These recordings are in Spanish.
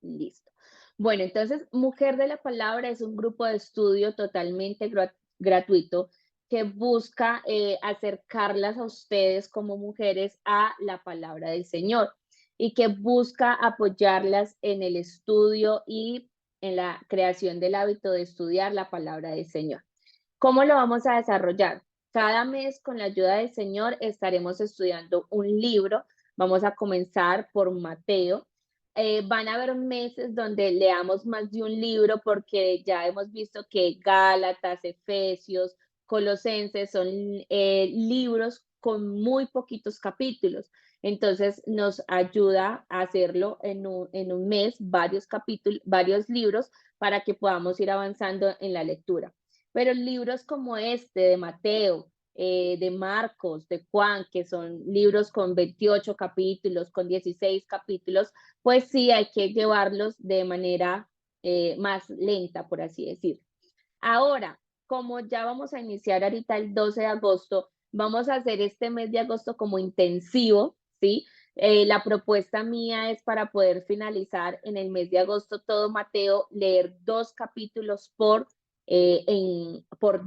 Listo. Bueno, entonces, Mujer de la Palabra es un grupo de estudio totalmente gratuito que busca acercarlas a ustedes como mujeres a la palabra del Señor y que busca apoyarlas en el estudio y en la creación del hábito de estudiar la palabra del Señor. ¿Cómo lo vamos a desarrollar? Cada mes, con la ayuda del Señor, estaremos estudiando un libro. Vamos a comenzar por Mateo. Van a haber meses donde leamos más de un libro porque ya hemos visto que Gálatas, Efesios, Colosenses son libros con muy poquitos capítulos. Entonces nos ayuda a hacerlo en un mes, varios capítulos, varios libros para que podamos ir avanzando en la lectura. Pero libros como este de Mateo, de Marcos, de Juan, que son libros con 28 capítulos, con 16 capítulos, pues sí hay que llevarlos de manera más lenta, por así decirlo. Ahora, como ya vamos a iniciar ahorita el 12 de agosto, vamos a hacer este mes de agosto como intensivo, ¿sí? La propuesta mía es para poder finalizar en el mes de agosto todo Mateo, leer 2 capítulos por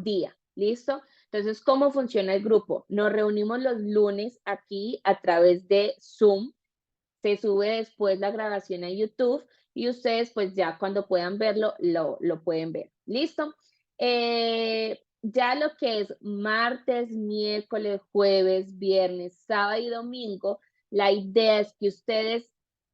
día, ¿listo? Entonces, ¿cómo funciona el grupo? Nos reunimos los lunes aquí a través de Zoom, se sube después la grabación a YouTube y ustedes pues ya cuando puedan verlo, lo pueden ver. ¿Listo? Ya lo que es martes, miércoles, jueves, viernes, sábado y domingo, la idea es que ustedes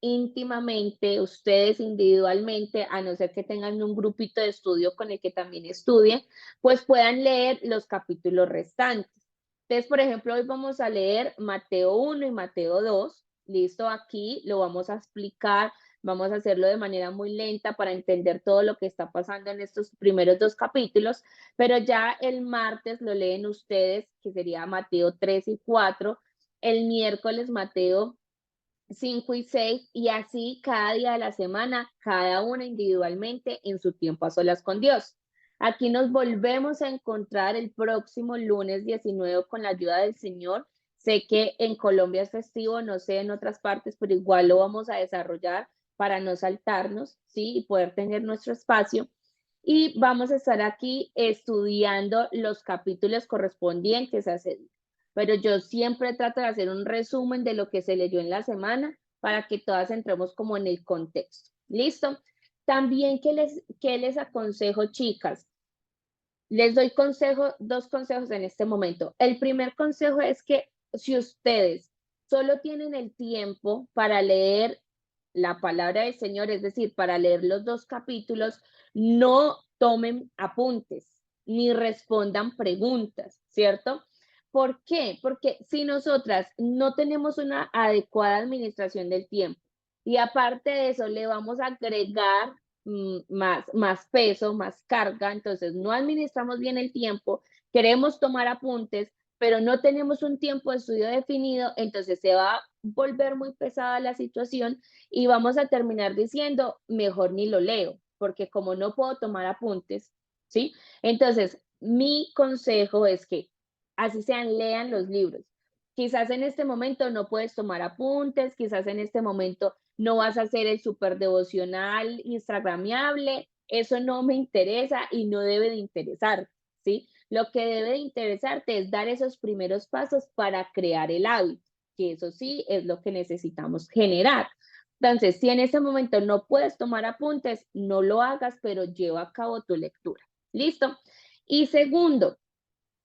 íntimamente, ustedes individualmente, a no ser que tengan un grupito de estudio con el que también estudien, pues puedan leer los capítulos restantes. Entonces, por ejemplo, hoy vamos a leer Mateo 1 y Mateo 2. Listo, aquí lo vamos a explicar, vamos a hacerlo de manera muy lenta para entender todo lo que está pasando en estos primeros 2 capítulos, pero ya el martes lo leen ustedes, que sería Mateo 3 y 4, el miércoles Mateo 5 y 6, y así cada día de la semana, cada una individualmente en su tiempo a solas con Dios. Aquí nos volvemos a encontrar el próximo lunes 19 con la ayuda del Señor. Sé que en Colombia es festivo, no sé en otras partes, pero igual lo vamos a desarrollar para no saltarnos, ¿sí? Y poder tener nuestro espacio. Y vamos a estar aquí estudiando los capítulos correspondientes a ese día. Pero yo siempre trato de hacer un resumen de lo que se leyó en la semana para que todas entremos como en el contexto. ¿Listo? También, ¿qué les aconsejo, chicas? Les doy 2 consejos en este momento. El primer consejo es que si ustedes solo tienen el tiempo para leer la palabra del Señor, es decir, para leer los 2 capítulos, no tomen apuntes ni respondan preguntas, ¿cierto? ¿Por qué? Porque si nosotras no tenemos una adecuada administración del tiempo y aparte de eso le vamos a agregar más peso, más carga, entonces no administramos bien el tiempo, queremos tomar apuntes, pero no tenemos un tiempo de estudio definido, entonces se va a volver muy pesada la situación y vamos a terminar diciendo, mejor ni lo leo, porque como no puedo tomar apuntes, ¿sí? Entonces, mi consejo es que así sean, lean los libros. Quizás en este momento no puedes tomar apuntes, quizás en este momento no vas a hacer el super devocional instagramiable, eso no me interesa y no debe de interesar, ¿sí? Lo que debe de interesarte es dar esos primeros pasos para crear el hábito, que eso sí es lo que necesitamos generar. Entonces, si en este momento no puedes tomar apuntes, no lo hagas, pero lleva a cabo tu lectura. ¿Listo? Y segundo,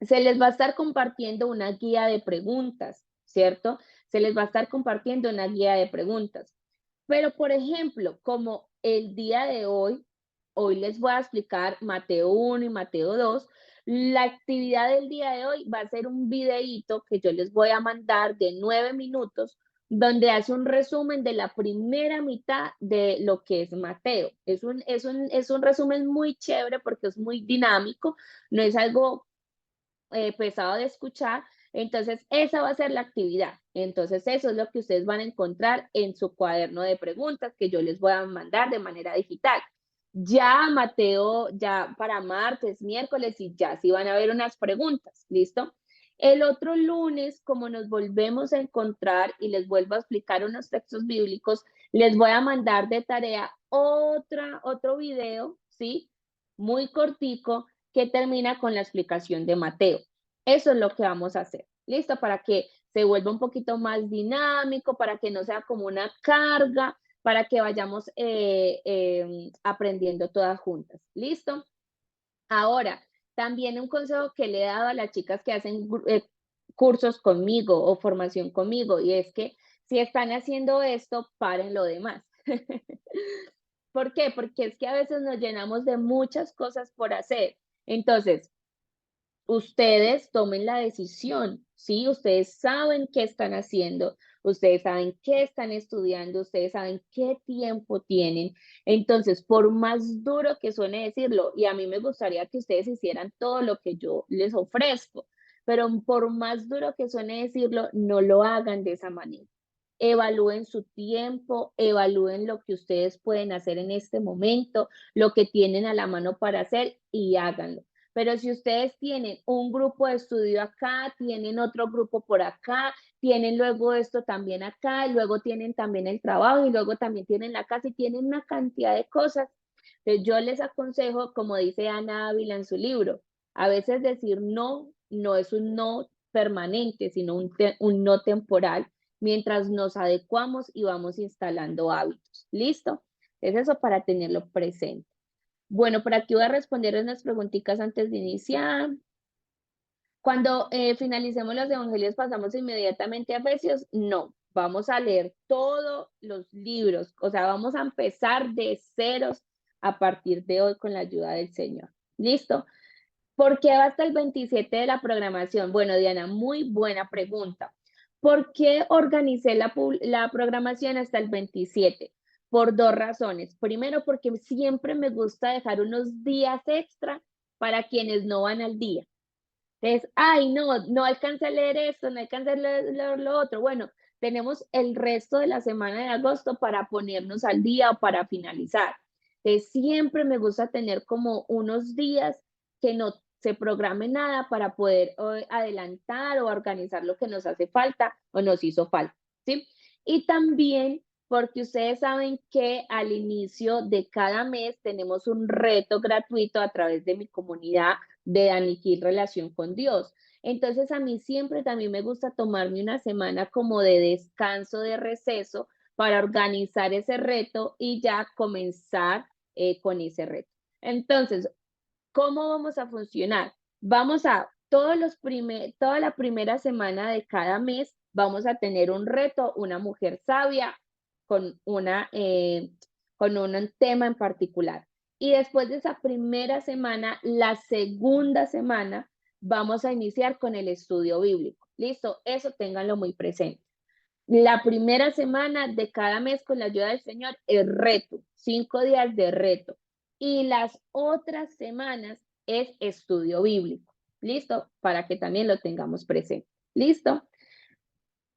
se les va a estar compartiendo una guía de preguntas, ¿cierto? Se les va a estar compartiendo una guía de preguntas. Pero, por ejemplo, como el día de hoy les voy a explicar Mateo 1 y Mateo 2, la actividad del día de hoy va a ser un videíto que yo les voy a mandar de 9 minutos, donde hace un resumen de la primera mitad de lo que es Mateo. Es un resumen muy chévere porque es muy dinámico, no es algo pesado de escuchar. Entonces, esa va a ser la actividad. Entonces, eso es lo que ustedes van a encontrar en su cuaderno de preguntas que yo les voy a mandar de manera digital. Ya, Mateo, ya para martes, miércoles y ya sí van a haber unas preguntas, ¿listo? El otro lunes, como nos volvemos a encontrar y les vuelvo a explicar unos textos bíblicos, les voy a mandar de tarea otro video, ¿sí? Muy cortico que termina con la explicación de Mateo. Eso es lo que vamos a hacer. ¿Listo? Para que se vuelva un poquito más dinámico, para que no sea como una carga, para que vayamos aprendiendo todas juntas. ¿Listo? Ahora, también un consejo que le he dado a las chicas que hacen cursos conmigo o formación conmigo, y es que si están haciendo esto, paren lo demás. ¿Por qué? Porque es que a veces nos llenamos de muchas cosas por hacer. Entonces, ustedes tomen la decisión, ¿sí? Ustedes saben qué están haciendo, ustedes saben qué están estudiando, ustedes saben qué tiempo tienen. Entonces, por más duro que suene decirlo, y a mí me gustaría que ustedes hicieran todo lo que yo les ofrezco, pero por más duro que suene decirlo, no lo hagan de esa manera. Evalúen su tiempo, evalúen lo que ustedes pueden hacer en este momento, lo que tienen a la mano para hacer y háganlo. Pero si ustedes tienen un grupo de estudio acá, tienen otro grupo por acá, tienen luego esto también acá, y luego tienen también el trabajo y luego también tienen la casa y tienen una cantidad de cosas. Entonces yo les aconsejo, como dice Ana Ávila en su libro, a veces decir no, no es un no permanente, sino un no temporal, mientras nos adecuamos y vamos instalando hábitos. ¿Listo? Es eso para tenerlo presente. Bueno, por aquí voy a responder unas preguntitas antes de iniciar. Cuando finalicemos los evangelios, ¿pasamos inmediatamente a Efesios? No, vamos a leer todos los libros, o sea, vamos a empezar de ceros a partir de hoy con la ayuda del Señor. ¿Listo? ¿Por qué va hasta el 27 de la programación? Bueno, Diana, muy buena pregunta. ¿Por qué organicé la programación hasta el 27? Por dos razones. Primero, porque siempre me gusta dejar unos días extra para quienes no van al día. Entonces, ay, no, no alcancé a leer esto, no alcancé a leer lo otro. Bueno, tenemos el resto de la semana de agosto para ponernos al día o para finalizar. Entonces, siempre me gusta tener como unos días que no se programe nada para poder adelantar o organizar lo que nos hace falta o nos hizo falta, ¿sí? Y también porque ustedes saben que al inicio de cada mes tenemos un reto gratuito a través de mi comunidad de Daniquil Relación con Dios. Entonces a mí siempre también me gusta tomarme una semana como de descanso, de receso, para organizar ese reto y ya comenzar con ese reto. Entonces, ¿cómo vamos a funcionar? Vamos a, toda la primera semana de cada mes, vamos a tener un reto, una mujer sabia con, con un tema en particular. Y después de esa primera semana, la segunda semana, vamos a iniciar con el estudio bíblico. ¿Listo? Eso ténganlo muy presente. La primera semana de cada mes, con la ayuda del Señor, es reto, 5 días de reto. Y las otras semanas es estudio bíblico. ¿Listo? Para que también lo tengamos presente. ¿Listo?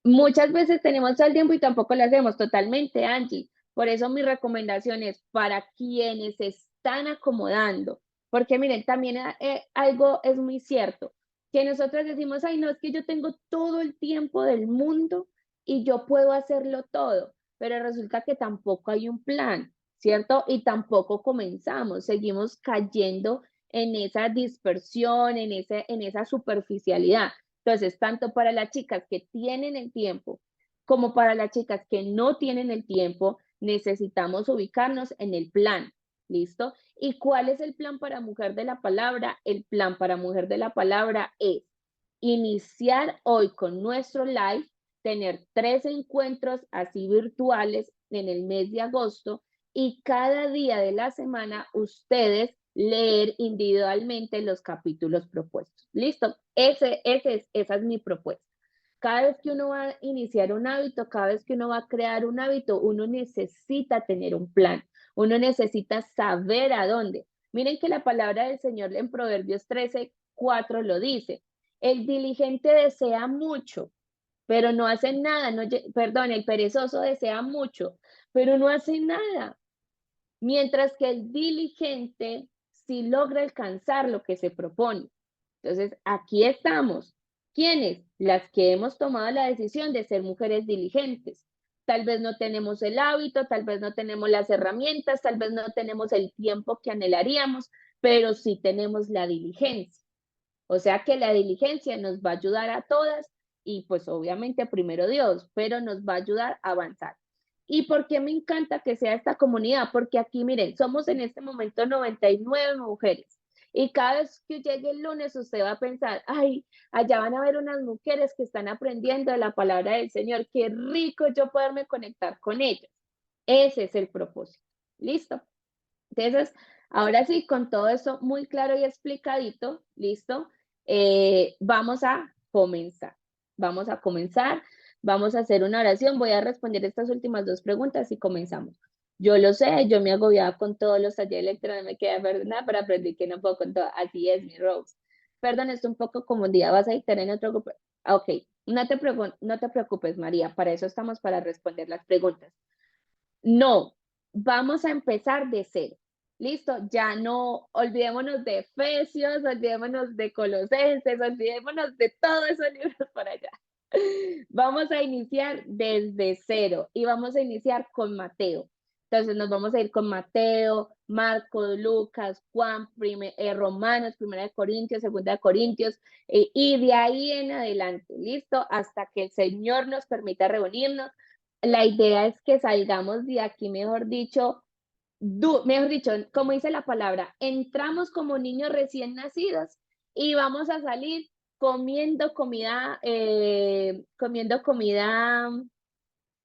Muchas veces tenemos todo el tiempo y tampoco lo hacemos totalmente, Angie. Por eso mi recomendación es para quienes se están acomodando. Porque miren, también algo es muy cierto, que nosotros decimos, ay, no, es que yo tengo todo el tiempo del mundo y yo puedo hacerlo todo, pero resulta que tampoco hay un plan, ¿cierto? Y tampoco comenzamos, seguimos cayendo en esa dispersión, en esa superficialidad. Entonces, tanto para las chicas que tienen el tiempo como para las chicas que no tienen el tiempo, necesitamos ubicarnos en el plan. ¿Listo? ¿Y cuál es el plan para Mujer de la Palabra? El plan para Mujer de la Palabra es iniciar hoy con nuestro live, tener 3 encuentros así virtuales en el mes de agosto y cada día de la semana ustedes leer individualmente los capítulos propuestos. ¿Listo? Esa es mi propuesta. Cada vez que uno va a iniciar un hábito, cada vez que uno va a crear un hábito, uno necesita tener un plan, uno necesita saber a dónde. Miren que la palabra del Señor en Proverbios 13:4 lo dice. El diligente desea mucho, pero no hace nada. No, perdón, el perezoso desea mucho, pero no hace nada. Mientras que el diligente sí logra alcanzar lo que se propone. Entonces, aquí estamos. ¿Quiénes? Las que hemos tomado la decisión de ser mujeres diligentes. tal vez no tenemos el hábito, tal vez no tenemos las herramientas, tal vez no tenemos el tiempo que anhelaríamos, pero sí tenemos la diligencia. O sea que la diligencia nos va a ayudar a todas y pues obviamente primero Dios, pero nos va a ayudar a avanzar. ¿Y por qué me encanta que sea esta comunidad? Porque aquí, miren, somos en este momento 99 mujeres. Y cada vez que llegue el lunes, usted va a pensar, ay, allá van a ver unas mujeres que están aprendiendo de la palabra del Señor. Qué rico yo poderme conectar con ellas. Ese es el propósito. ¿Listo? Entonces, ahora sí, con todo eso muy claro y explicadito, ¿listo? Vamos a comenzar. Vamos a comenzar, vamos a hacer una oración. Voy a responder estas últimas dos preguntas y comenzamos. Yo lo sé, yo me agobiaba con todos los talleres electorales, me quedé perdona, pero aprendí que no puedo con todo. Así es, mi Rose. Perdón, es un poco como un día vas a estar en otro grupo. Ok, no te preocupes, María, para eso estamos, para responder las preguntas. No, vamos a empezar de cero. Listo, ya no olvidémonos de Efesios, olvidémonos de Colosenses, olvidémonos de todos esos libros por allá. Vamos a iniciar desde cero y vamos a iniciar con Mateo. Entonces nos vamos a ir con Mateo, Marcos, Lucas, Juan, Romanos, 1 Corintios, 2 Corintios, y de ahí en adelante, listo, hasta que el Señor nos permita reunirnos. La idea es que salgamos de aquí, mejor dicho, como dice la palabra, entramos como niños recién nacidos y vamos a salir comiendo comida,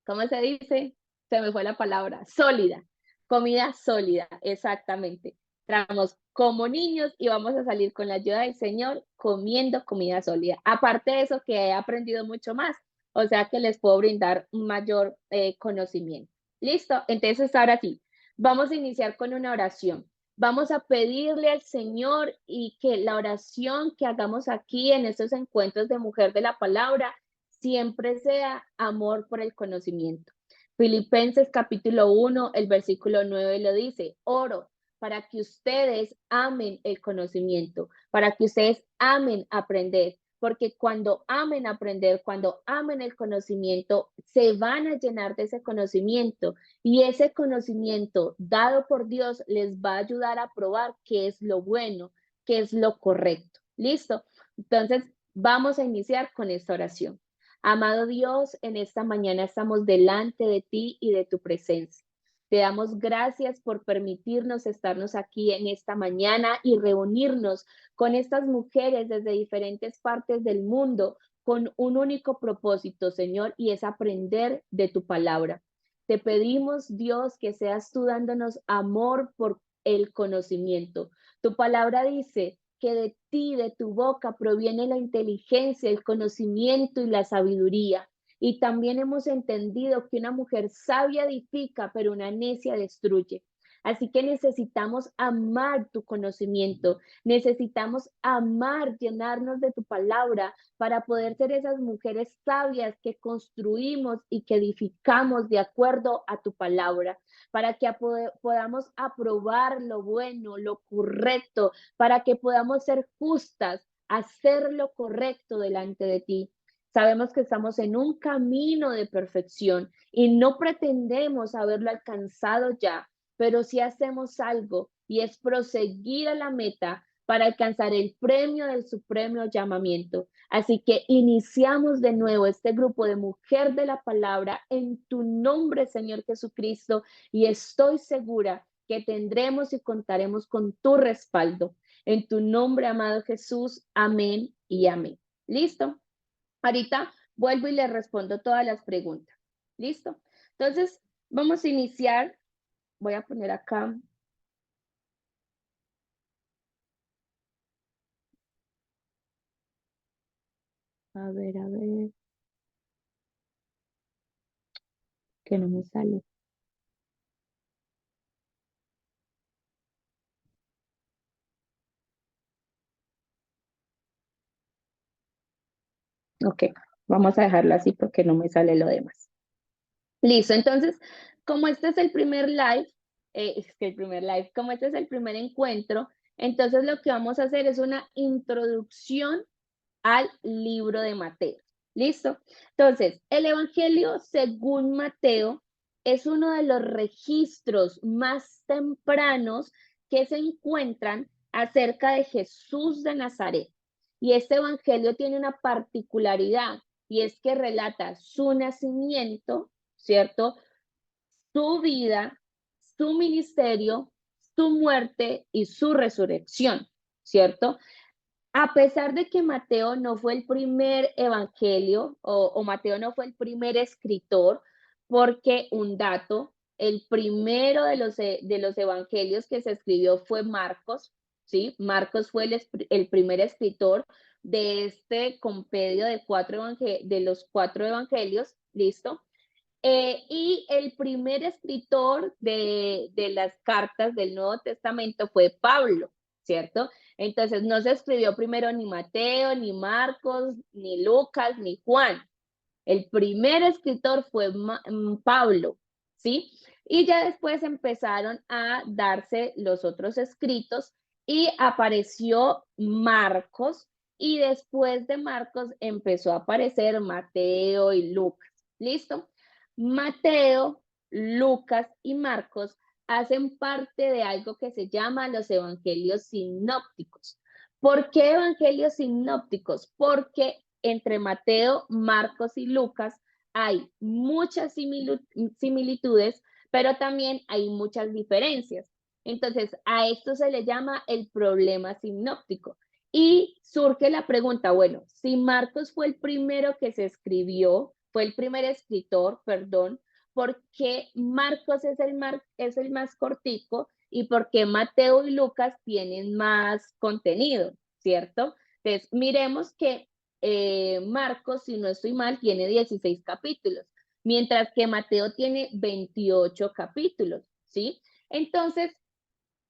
¿cómo se dice? Se me fue la palabra, sólida, comida sólida, exactamente. Entramos como niños y vamos a salir con la ayuda del Señor comiendo comida sólida. Aparte de eso, que he aprendido mucho más, o sea que les puedo brindar un mayor conocimiento. ¿Listo? Entonces, ahora sí, vamos a iniciar con una oración. Vamos a pedirle al Señor y que la oración que hagamos aquí en estos encuentros de mujer de la palabra siempre sea amor por el conocimiento. Filipenses capítulo 1, el versículo 9 lo dice, oro para que ustedes amen el conocimiento, para que ustedes amen aprender, porque cuando amen aprender, cuando amen el conocimiento, se van a llenar de ese conocimiento y ese conocimiento dado por Dios les va a ayudar a probar qué es lo bueno, qué es lo correcto. ¿Listo? Entonces, vamos a iniciar con esta oración. Amado Dios, en esta mañana estamos delante de ti y de tu presencia. Te damos gracias por permitirnos estarnos aquí en esta mañana y reunirnos con estas mujeres desde diferentes partes del mundo con un único propósito, Señor, y es aprender de tu palabra. Te pedimos, Dios, que seas tú dándonos amor por el conocimiento. Tu palabra dice que de ti, de tu boca, proviene la inteligencia, el conocimiento y la sabiduría. Y también hemos entendido que una mujer sabia edifica, pero una necia destruye. Así que necesitamos amar tu conocimiento, necesitamos amar, llenarnos de tu palabra para poder ser esas mujeres sabias que construimos y que edificamos de acuerdo a tu palabra, para que podamos aprobar lo bueno, lo correcto, para que podamos ser justas, hacer lo correcto delante de ti. Sabemos que estamos en un camino de perfección y no pretendemos haberlo alcanzado ya, pero sí hacemos algo y es proseguir a la meta para alcanzar el premio del supremo llamamiento. Así que iniciamos de nuevo este grupo de mujer de la palabra en tu nombre, Señor Jesucristo, y estoy segura que tendremos y contaremos con tu respaldo. En tu nombre, amado Jesús, amén y amén. ¿Listo? Ahorita vuelvo y le respondo todas las preguntas. ¿Listo? Entonces, vamos a iniciar. Voy a poner acá. A ver, que no me sale. Ok, vamos a dejarlo así porque no me sale lo demás. Listo, entonces, como este es el primer live, como este es el primer encuentro, entonces lo que vamos a hacer es una introducción al libro de Mateo. ¿Listo? Entonces, el Evangelio según Mateo es uno de los registros más tempranos que se encuentran acerca de Jesús de Nazaret. Y este Evangelio tiene una particularidad y es que relata su nacimiento, ¿cierto? Su vida, su ministerio, su muerte y su resurrección, ¿cierto? A pesar de que Mateo no fue el primer evangelio o Mateo no fue el primer escritor, porque un dato, el primero de los evangelios que se escribió fue Marcos, ¿sí? Marcos fue el primer escritor de este compendio de, de los 4 evangelios, ¿listo? Y el primer escritor de las cartas del Nuevo Testamento fue Pablo, ¿cierto? Entonces no se escribió primero ni Mateo, ni Marcos, ni Lucas, ni Juan. El primer escritor fue Pablo, ¿sí? Y ya después empezaron a darse los otros escritos y apareció Marcos y después de Marcos empezó a aparecer Mateo y Lucas, ¿listo? Mateo, Lucas y Marcos hacen parte de algo que se llama los evangelios sinópticos. ¿Por qué evangelios sinópticos? Porque entre Mateo, Marcos y Lucas hay muchas similitudes, pero también hay muchas diferencias. Entonces, a esto se le llama el problema sinóptico. Y surge la pregunta, bueno, si Marcos fue el primero que se escribió, fue el primer escritor, perdón, ¿por qué Marcos es el más cortico y por qué Mateo y Lucas tienen más contenido, ¿cierto? Entonces, miremos que Marcos, si no estoy mal, tiene 16 capítulos, mientras que Mateo tiene 28 capítulos, ¿sí? Entonces,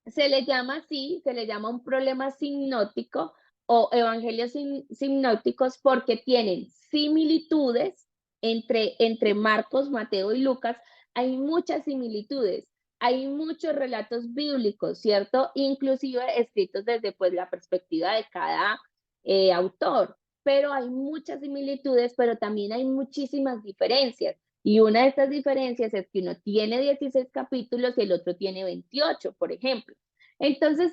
se le llama así, se le llama un problema sinóptico o evangelios sinópticos porque tienen similitudes entre Marcos, Mateo y Lucas. Hay muchas similitudes, hay muchos relatos bíblicos, ¿cierto? Inclusive escritos desde pues la perspectiva de cada autor, pero hay muchas similitudes, pero también hay muchísimas diferencias. Y una de estas diferencias es que uno tiene 16 capítulos y el otro tiene 28, por ejemplo. Entonces,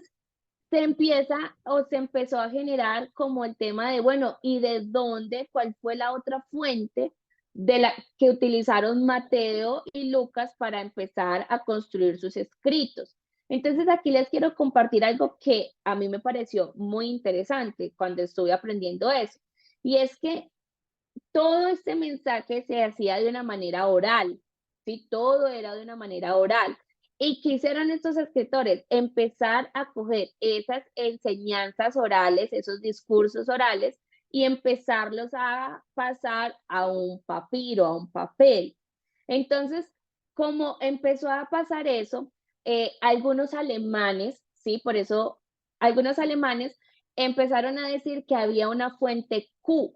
se empezó a generar como el tema de, bueno, ¿y de dónde, cuál fue la otra fuente de la que utilizaron Mateo y Lucas para empezar a construir sus escritos? Entonces, aquí les quiero compartir algo que a mí me pareció muy interesante cuando estuve aprendiendo eso. Y es que todo este mensaje se hacía de una manera oral, ¿sí? Todo era de una manera oral. ¿Y qué hicieron estos escritores? Empezar a coger esas enseñanzas orales, esos discursos orales, y empezarlos a pasar a un papiro, a un papel. Entonces, como empezó a pasar eso, algunos alemanes, ¿sí? Por eso, algunos alemanes empezaron a decir que había una fuente Q,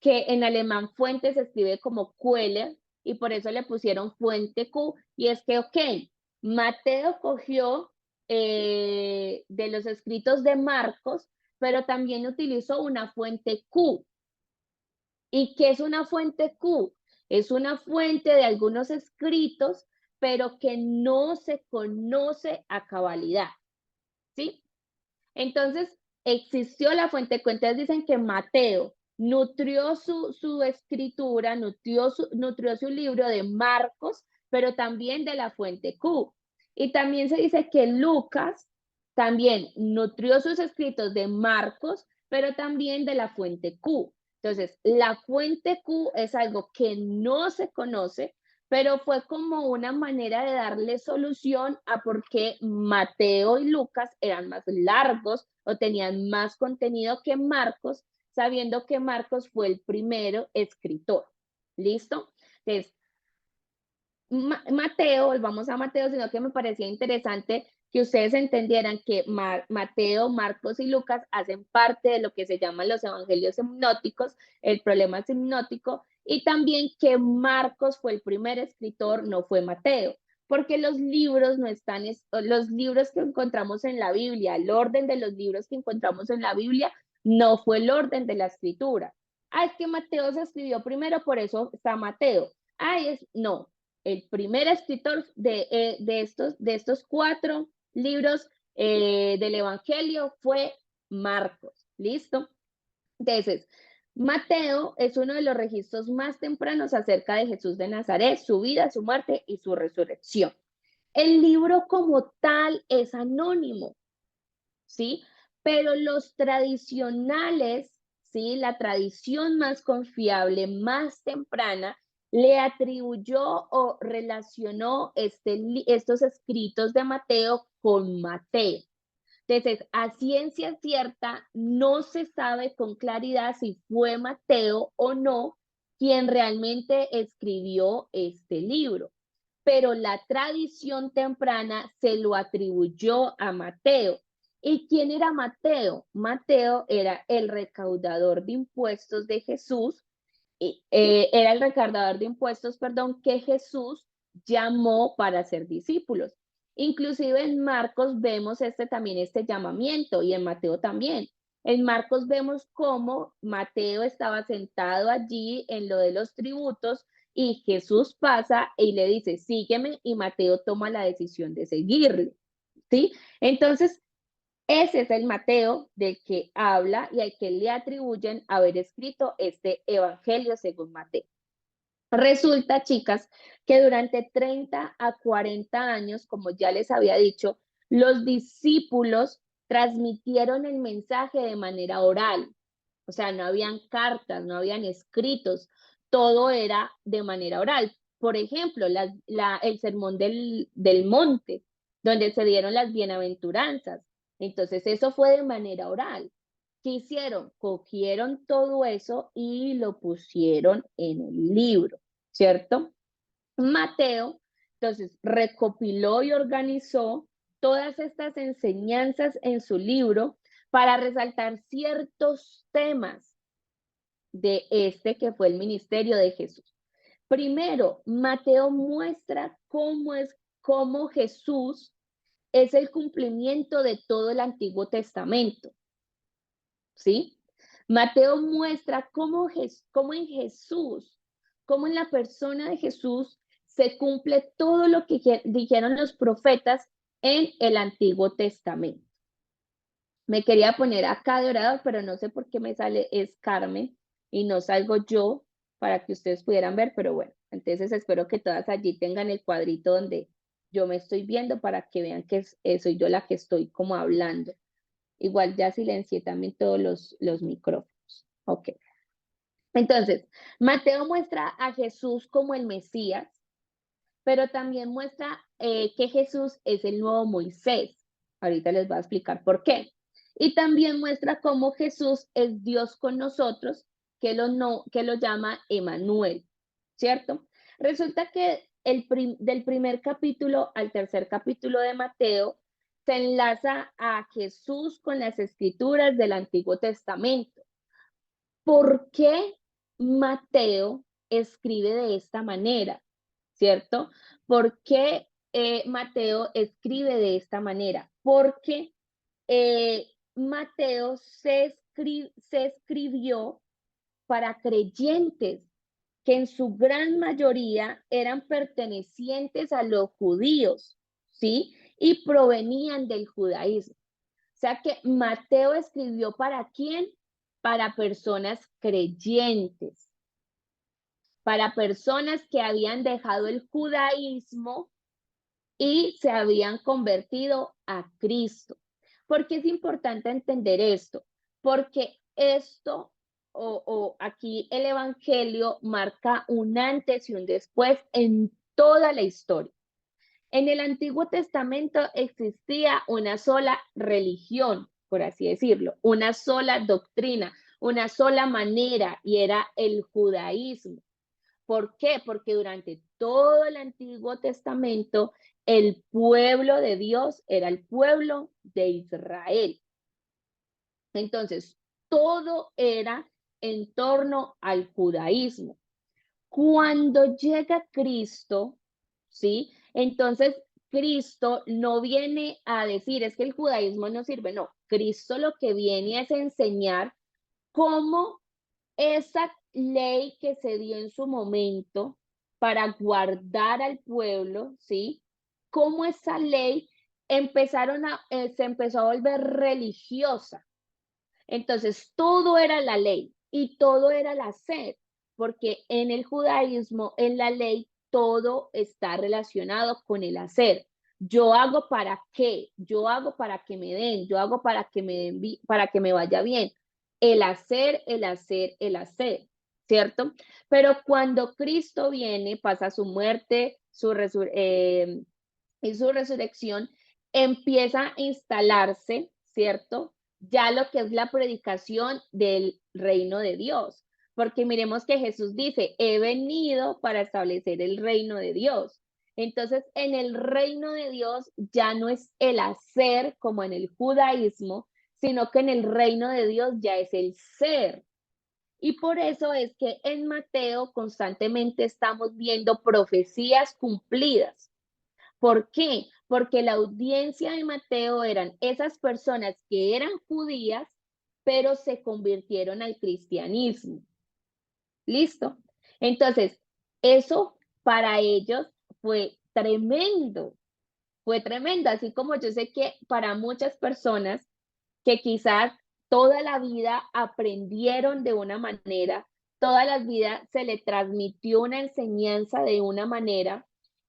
que en alemán fuente se escribe como Quelle, y por eso le pusieron fuente Q, y es que, ok, Mateo cogió de los escritos de Marcos, pero también utilizó una fuente Q. ¿Y qué es una fuente Q? Es una fuente de algunos escritos, pero que no se conoce a cabalidad, ¿sí? Entonces, existió la fuente Q. Entonces dicen que Mateo nutrió su escritura, nutrió su libro de Marcos, pero también de la fuente Q. Y también se dice que Lucas también nutrió sus escritos de Marcos, pero también de la fuente Q. Entonces, la fuente Q es algo que no se conoce, pero fue como una manera de darle solución a por qué Mateo y Lucas eran más largos o tenían más contenido que Marcos, sabiendo que Marcos fue el primero escritor. ¿Listo? Entonces, Mateo, volvamos a Mateo, sino que me parecía interesante que ustedes entendieran que Mateo, Marcos y Lucas hacen parte de lo que se llaman los evangelios hipnóticos, el problema es hipnótico, y también que Marcos fue el primer escritor, no fue Mateo, porque los libros no están, los libros que encontramos en la Biblia, el orden de los libros que encontramos en la Biblia no fue el orden de la escritura. Es que Mateo se escribió primero, por eso está Mateo. No, el primer escritor de estos 4 libros del Evangelio fue Marcos. ¿Listo? Entonces, Mateo es uno de los registros más tempranos acerca de Jesús de Nazaret, su vida, su muerte y su resurrección. El libro como tal es anónimo, ¿sí? Pero los tradicionales, ¿sí? La tradición más confiable, más temprana, le atribuyó o relacionó estos escritos de Mateo con Mateo. Entonces, a ciencia cierta, no se sabe con claridad si fue Mateo o no quien realmente escribió este libro, pero la tradición temprana se lo atribuyó a Mateo. ¿Y quién era Mateo? Mateo era el recaudador de impuestos de Jesús, era el recaudador de impuestos, perdón, que Jesús llamó para ser discípulos. Inclusive en Marcos vemos también este llamamiento y en Mateo también. En Marcos vemos cómo Mateo estaba sentado allí en lo de los tributos y Jesús pasa y le dice, sígueme, y Mateo toma la decisión de seguirle, ¿sí? Entonces, ese es el Mateo del que habla y al que le atribuyen haber escrito este Evangelio según Mateo. Resulta, chicas, que durante 30 a 40 años, como ya les había dicho, los discípulos transmitieron el mensaje de manera oral. O sea, no habían cartas, no habían escritos, todo era de manera oral. Por ejemplo, el sermón del monte, donde se dieron las bienaventuranzas. Entonces, eso fue de manera oral. ¿Qué hicieron? Cogieron todo eso y lo pusieron en el libro, ¿cierto? Mateo, entonces, recopiló y organizó todas estas enseñanzas en su libro para resaltar ciertos temas de que fue el ministerio de Jesús. Primero, Mateo muestra cómo Jesús es el cumplimiento de todo el Antiguo Testamento, ¿sí? Mateo muestra cómo en Jesús, cómo en la persona de Jesús se cumple todo lo que dijeron los profetas en el Antiguo Testamento. Me quería poner acá de orador, pero no sé por qué me sale es Carmen y no salgo yo para que ustedes pudieran ver, pero bueno, entonces espero que todas allí tengan el cuadrito donde yo me estoy viendo para que vean que soy yo la que estoy como hablando. Igual ya silencié también todos los micrófonos. Ok. Entonces, Mateo muestra a Jesús como el Mesías, pero también muestra que Jesús es el nuevo Moisés. Ahorita les voy a explicar por qué. Y también muestra cómo Jesús es Dios con nosotros, que lo llama Emanuel, ¿cierto? Resulta que del primer capítulo al tercer capítulo de Mateo se enlaza a Jesús con las escrituras del Antiguo Testamento. ¿Por qué Mateo escribe de esta manera? ¿Cierto? ¿Por qué Mateo escribe de esta manera? Porque Mateo se escribió para creyentes que en su gran mayoría eran pertenecientes a los judíos, ¿sí? Y provenían del judaísmo. O sea que Mateo escribió ¿para quién? Para personas creyentes, para personas que habían dejado el judaísmo y se habían convertido a Cristo. ¿Por qué es importante entender esto? Porque esto aquí el Evangelio marca un antes y un después en toda la historia. En el Antiguo Testamento existía una sola religión, por así decirlo, una sola doctrina, una sola manera, y era el judaísmo. ¿Por qué? Porque durante todo el Antiguo Testamento el pueblo de Dios era el pueblo de Israel. Entonces, todo era en torno al judaísmo. Cuando llega Cristo, ¿sí? Entonces, Cristo no viene a decir, es que el judaísmo no sirve, no. Cristo lo que viene es enseñar cómo esa ley que se dio en su momento para guardar al pueblo, ¿sí? Cómo esa ley se empezó a volver religiosa. Entonces, todo era la ley y todo era el hacer, porque en el judaísmo, en la ley, todo está relacionado con el hacer. Yo hago para qué, yo hago para que me den, yo hago para que me den, para que me vaya bien. El hacer, el hacer, el hacer, ¿cierto? Pero cuando Cristo viene, pasa su muerte, y su resurrección, empieza a instalarse, ¿cierto? Ya lo que es la predicación del reino de Dios. Porque miremos que Jesús dice, he venido para establecer el reino de Dios. Entonces, en el reino de Dios ya no es el hacer como en el judaísmo, sino que en el reino de Dios ya es el ser. Y por eso es que en Mateo constantemente estamos viendo profecías cumplidas. ¿Por qué? Porque la audiencia de Mateo eran esas personas que eran judías, pero se convirtieron al cristianismo. ¿Listo? Entonces, eso para ellos fue tremendo, así como yo sé que para muchas personas que quizás toda la vida aprendieron de una manera, toda la vida se le transmitió una enseñanza de una manera,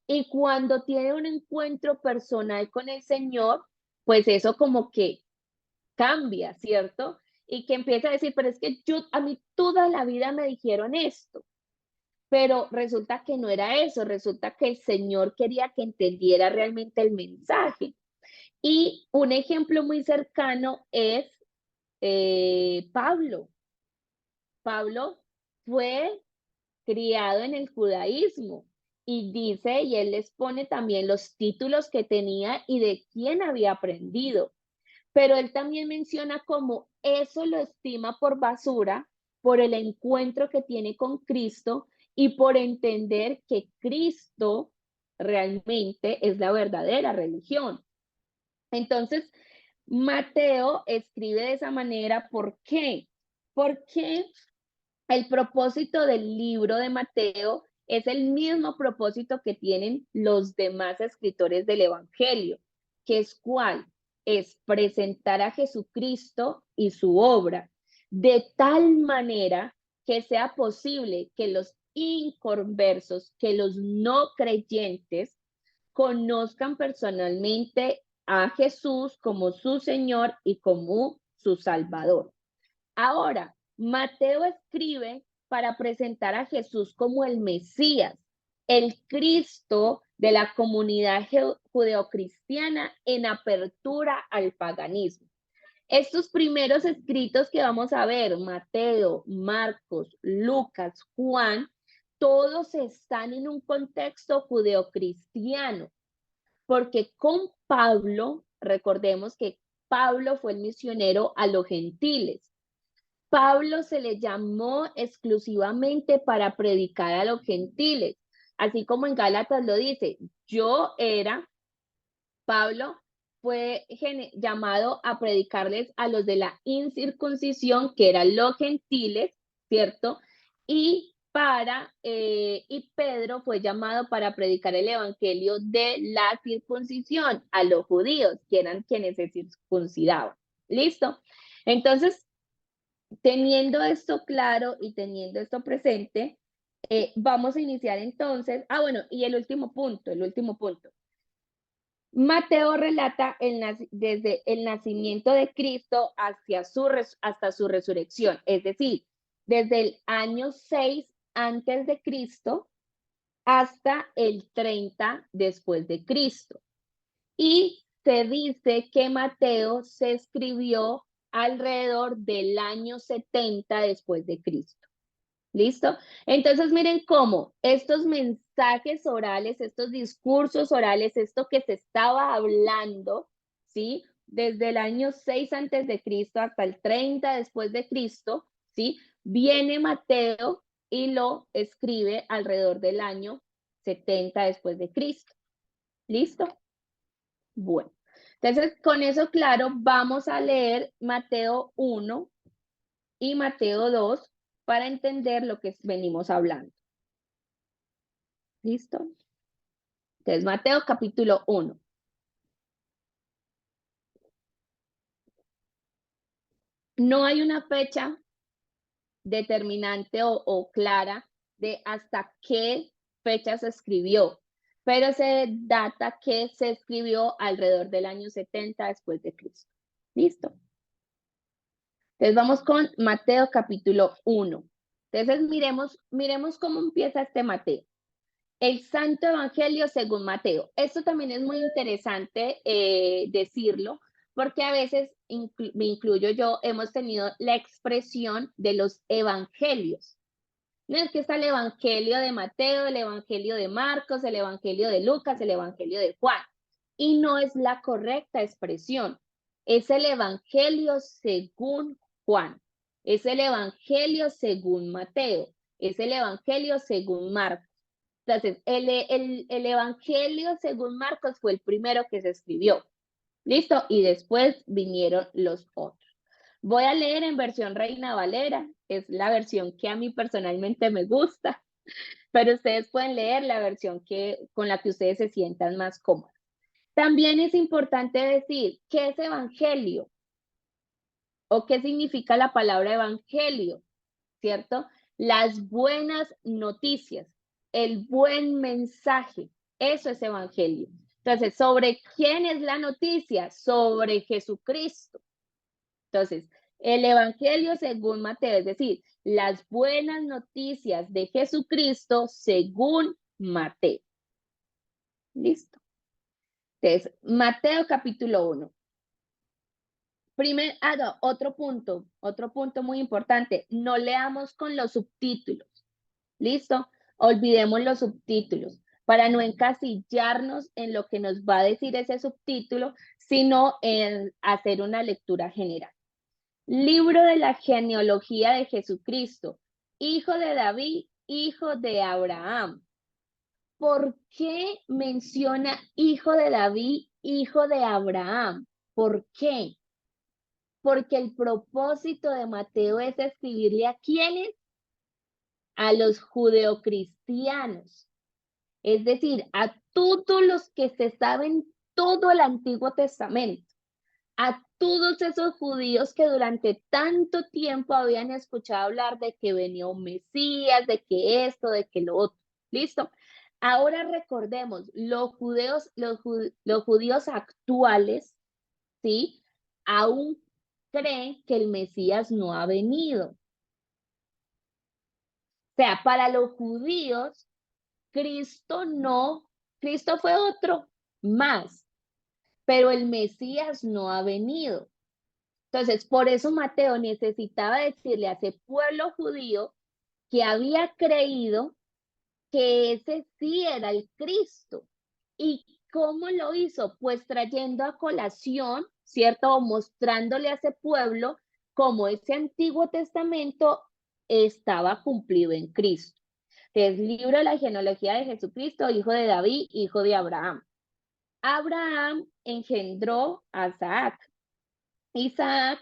y cuando tiene un encuentro personal con el Señor, pues eso como que cambia, ¿cierto? Y que empieza a decir, pero es que a mí toda la vida me dijeron esto, pero resulta que no era eso, resulta que el Señor quería que entendiera realmente el mensaje. Y un ejemplo muy cercano es Pablo. Pablo fue criado en el judaísmo y dice, y él les pone también los títulos que tenía y de quién había aprendido. Pero él también menciona cómo eso lo estima por basura por el encuentro que tiene con Cristo y por entender que Cristo realmente es la verdadera religión. Entonces, Mateo escribe de esa manera, ¿por qué? Porque el propósito del libro de Mateo es el mismo propósito que tienen los demás escritores del Evangelio, que es cuál, es presentar a Jesucristo y su obra, de tal manera que sea posible que los inconversos, que los no creyentes, conozcan personalmente a Jesús como su Señor y como su Salvador. Ahora, Mateo escribe para presentar a Jesús como el Mesías, el Cristo de la comunidad judeocristiana en apertura al paganismo. Estos primeros escritos que vamos a ver, Mateo, Marcos, Lucas, Juan, todos están en un contexto judeocristiano, porque con Pablo, recordemos que Pablo fue el misionero a los gentiles. Pablo se le llamó exclusivamente para predicar a los gentiles, así como en Gálatas lo dice, Pablo fue llamado a predicarles a los de la incircuncisión, que eran los gentiles, ¿cierto? Y Pedro fue llamado para predicar el evangelio de la circuncisión a los judíos, que eran quienes se circuncidaban. ¿Listo? Entonces, teniendo esto claro y teniendo esto presente, vamos a iniciar entonces. Bueno, y el último punto. Mateo relata desde el nacimiento de Cristo hasta su resurrección, es decir, desde el año 6 antes de Cristo hasta el 30 después de Cristo. Y se dice que Mateo se escribió alrededor del año 70 después de Cristo. ¿Listo? Entonces miren cómo estos mensajes orales, estos discursos orales, esto que se estaba hablando, ¿sí? Desde el año 6 antes de Cristo hasta el 30 después de Cristo, ¿sí? Viene Mateo y lo escribe alrededor del año 70 después de Cristo. ¿Listo? Bueno, entonces con eso claro, vamos a leer Mateo 1 y Mateo 2 para entender lo que venimos hablando. ¿Listo? Entonces, Mateo capítulo 1. No hay una fecha determinante o clara de hasta qué fecha se escribió, pero se data que se escribió alrededor del año 70 después de Cristo. ¿Listo? Entonces vamos con Mateo capítulo 1. Entonces miremos cómo empieza este Mateo. El Santo Evangelio según Mateo. Esto también es muy interesante decirlo, porque a veces, me incluyo yo, hemos tenido la expresión de los evangelios. No es que está el Evangelio de Mateo, el Evangelio de Marcos, el Evangelio de Lucas, el Evangelio de Juan. Y no es la correcta expresión. Es el Evangelio según Juan. Es el Evangelio según Mateo. Es el Evangelio según Marcos. Entonces, el Evangelio según Marcos fue el primero que se escribió. ¿Listo? Y después vinieron los otros. Voy a leer en versión Reina Valera, es la versión que a mí personalmente me gusta, pero ustedes pueden leer la versión con la que ustedes se sientan más cómodos. También es importante decir qué es evangelio o qué significa la palabra evangelio, ¿cierto? Las buenas noticias, el buen mensaje, eso es evangelio. Entonces, ¿sobre quién es la noticia? Sobre Jesucristo. Entonces, el Evangelio según Mateo, es decir, las buenas noticias de Jesucristo según Mateo. ¿Listo? Entonces, Mateo capítulo 1. Otro punto muy importante, no leamos con los subtítulos. ¿Listo? Olvidemos los subtítulos para no encasillarnos en lo que nos va a decir ese subtítulo, sino en hacer una lectura general. Libro de la genealogía de Jesucristo, hijo de David, hijo de Abraham. ¿Por qué menciona hijo de David, hijo de Abraham? ¿Por qué? Porque el propósito de Mateo es escribirle a quiénes, a los judeocristianos, es decir, a todos los que se saben todo el Antiguo Testamento, a todos esos judíos que durante tanto tiempo habían escuchado hablar de que venía un Mesías, de que esto, de que lo otro. ¿Listo? Ahora recordemos, los judíos actuales, ¿sí? Aún creen que el Mesías no ha venido. O sea, para los judíos, Cristo fue otro más, pero el Mesías no ha venido. Entonces, por eso Mateo necesitaba decirle a ese pueblo judío que había creído que ese sí era el Cristo. ¿Y cómo lo hizo? Pues trayendo a colación, ¿cierto? O mostrándole a ese pueblo cómo ese Antiguo Testamento estaba cumplido en Cristo. Es libro de la genealogía de Jesucristo, hijo de David, hijo de Abraham. Abraham engendró a Isaac, Isaac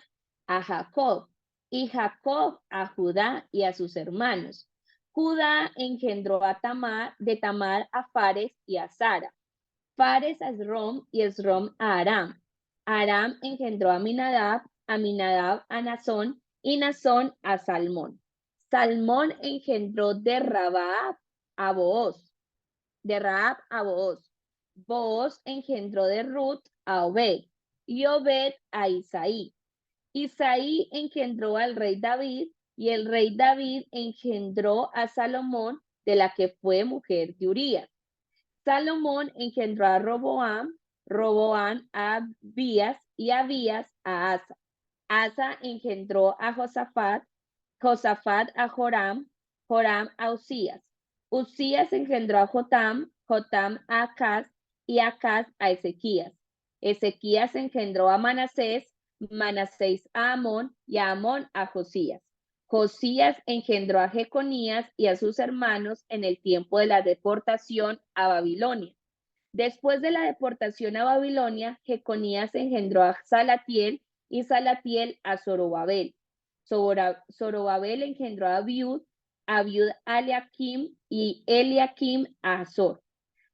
a Jacob, y Jacob a Judá y a sus hermanos. Judá engendró a Tamar, de Tamar a Fares y a Sara. Fares a Esrom y Esrom a Aram. Aram engendró a Aminadab a Nazón y Nazón a Salmón. Salmón engendró de Rahab a Booz. De Rahab a Booz. Booz engendró de Ruth a Obed y Obed a Isaí. Isaí engendró al rey David y el rey David engendró a Salomón, de la que fue mujer de Urías. Salomón engendró a Roboam, Roboam a Abías y Abías a Asa. Asa engendró a Josafat, Josafat a Joram, Joram a Usías. Usías engendró a Jotam, Jotam a Acaz y Acaz a Ezequías. Ezequías engendró a Manasés, Manasés a Amón y a Amón a Josías. Josías engendró a Jeconías y a sus hermanos en el tiempo de la deportación a Babilonia. Después de la deportación a Babilonia, Jeconías engendró a Salatiel y Salatiel a Zorobabel. Zorobabel engendró a Abiud a Eliakim, y Eliakim a Azor.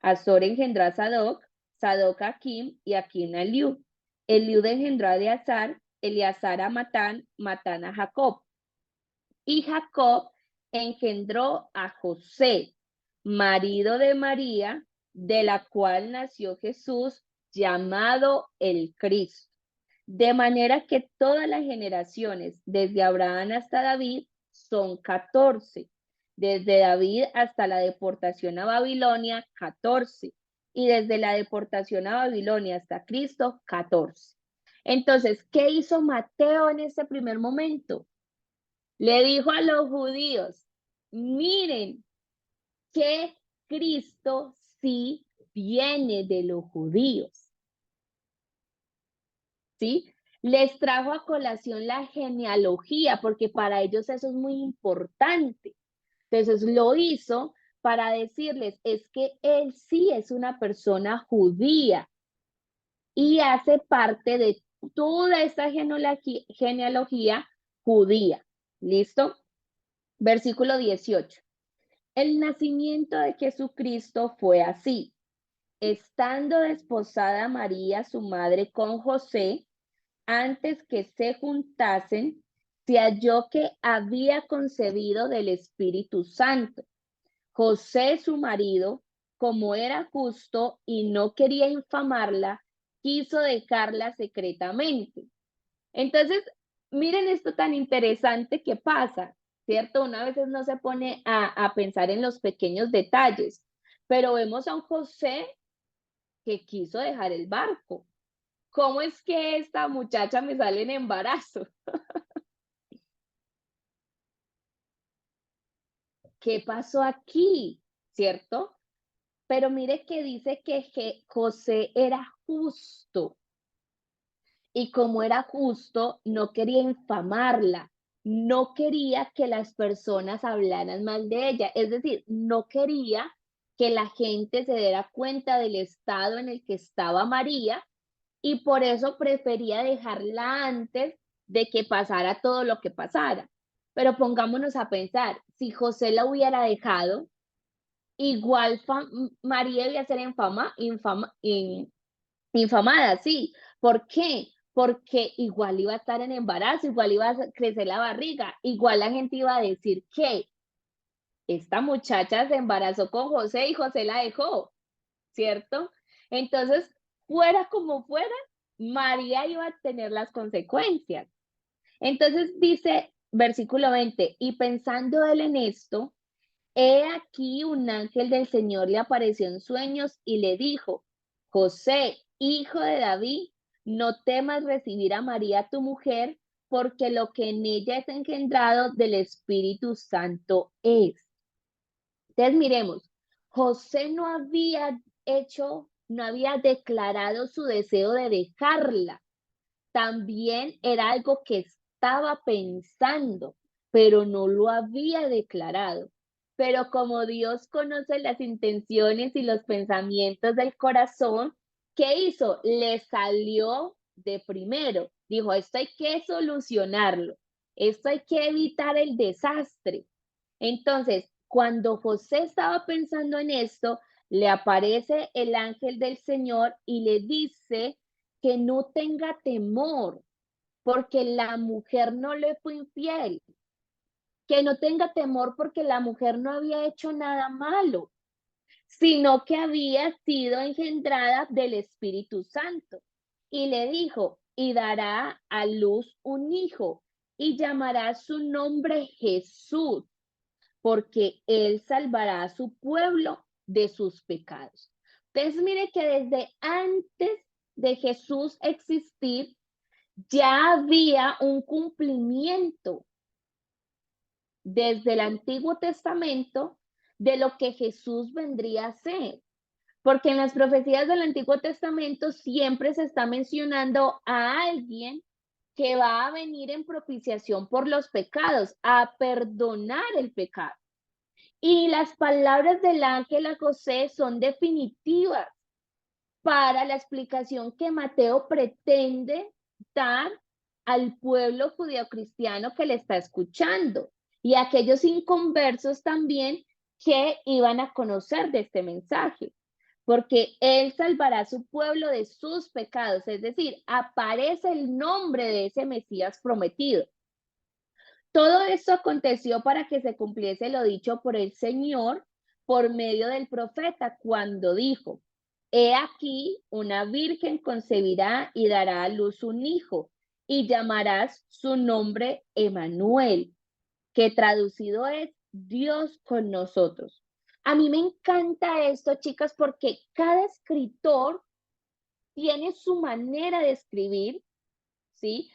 Azor engendró a Sadoc, Sadoc a Akim, y Akim a Eliud. Eliud engendró a Eleazar a Matán, Matán a Jacob. Y Jacob engendró a José, marido de María, de la cual nació Jesús, llamado el Cristo. De manera que todas las generaciones, desde Abraham hasta David, son 14. Desde David hasta la deportación a Babilonia, 14. Y desde la deportación a Babilonia hasta Cristo, 14. Entonces, ¿qué hizo Mateo en ese primer momento? Le dijo a los judíos, miren que Cristo sí viene de los judíos. ¿Sí? Les trajo a colación la genealogía, porque para ellos eso es muy importante. Entonces lo hizo para decirles, es que él sí es una persona judía y hace parte de toda esta genealogía judía. ¿Listo? Versículo 18. El nacimiento de Jesucristo fue así. Estando desposada María, su madre, con José, antes que se juntasen, se halló que había concebido del Espíritu Santo. José, su marido, como era justo y no quería infamarla, quiso dejarla secretamente. Entonces, miren esto tan interesante que pasa, ¿cierto? Una vez no se pone a pensar en los pequeños detalles, pero vemos a un José que quiso dejar el barco. ¿Cómo es que esta muchacha me sale en embarazo? ¿Qué pasó aquí? ¿Cierto? Pero mire que dice que José era justo. Y como era justo, no quería infamarla, no quería que las personas hablaran mal de ella, es decir, no quería que la gente se diera cuenta del estado en el que estaba María y por eso prefería dejarla antes de que pasara todo lo que pasara. Pero pongámonos a pensar, si José la hubiera dejado, igual María debía ser infamada, sí. ¿Por qué? Porque igual iba a estar en embarazo, igual iba a crecer la barriga, igual la gente iba a decir que esta muchacha se embarazó con José y José la dejó, ¿cierto? Entonces, fuera como fuera, María iba a tener las consecuencias. Entonces dice, versículo 20, y pensando él en esto, he aquí un ángel del Señor le apareció en sueños y le dijo, José, hijo de David, no temas recibir a María tu mujer, porque lo que en ella es engendrado del Espíritu Santo es. Entonces miremos, José no había declarado su deseo de dejarla. También era algo que estaba pensando, pero no lo había declarado. Pero como Dios conoce las intenciones y los pensamientos del corazón, ¿qué hizo? Le salió de primero. Dijo, esto hay que solucionarlo. Esto hay que evitar el desastre. Entonces, cuando José estaba pensando en esto, le aparece el ángel del Señor y le dice que no tenga temor, porque la mujer no le fue infiel, que no tenga temor porque la mujer no había hecho nada malo, sino que había sido engendrada del Espíritu Santo. Y le dijo, y dará a luz un hijo, y llamará su nombre Jesús, porque él salvará a su pueblo de sus pecados. Entonces, mire que desde antes de Jesús existir, ya había un cumplimiento desde el Antiguo Testamento de lo que Jesús vendría a ser. Porque en las profecías del Antiguo Testamento siempre se está mencionando a alguien que va a venir en propiciación por los pecados, a perdonar el pecado. Y las palabras del ángel a José son definitivas para la explicación que Mateo pretende dar al pueblo judeocristiano que le está escuchando y a aquellos inconversos también que iban a conocer de este mensaje, porque Él salvará a su pueblo de sus pecados, es decir, aparece el nombre de ese Mesías prometido. Todo esto aconteció para que se cumpliese lo dicho por el Señor por medio del profeta cuando dijo, he aquí una virgen concebirá y dará a luz un hijo y llamarás su nombre Emanuel, que traducido es Dios con nosotros. A mí me encanta esto, chicas, porque cada escritor tiene su manera de escribir, ¿sí?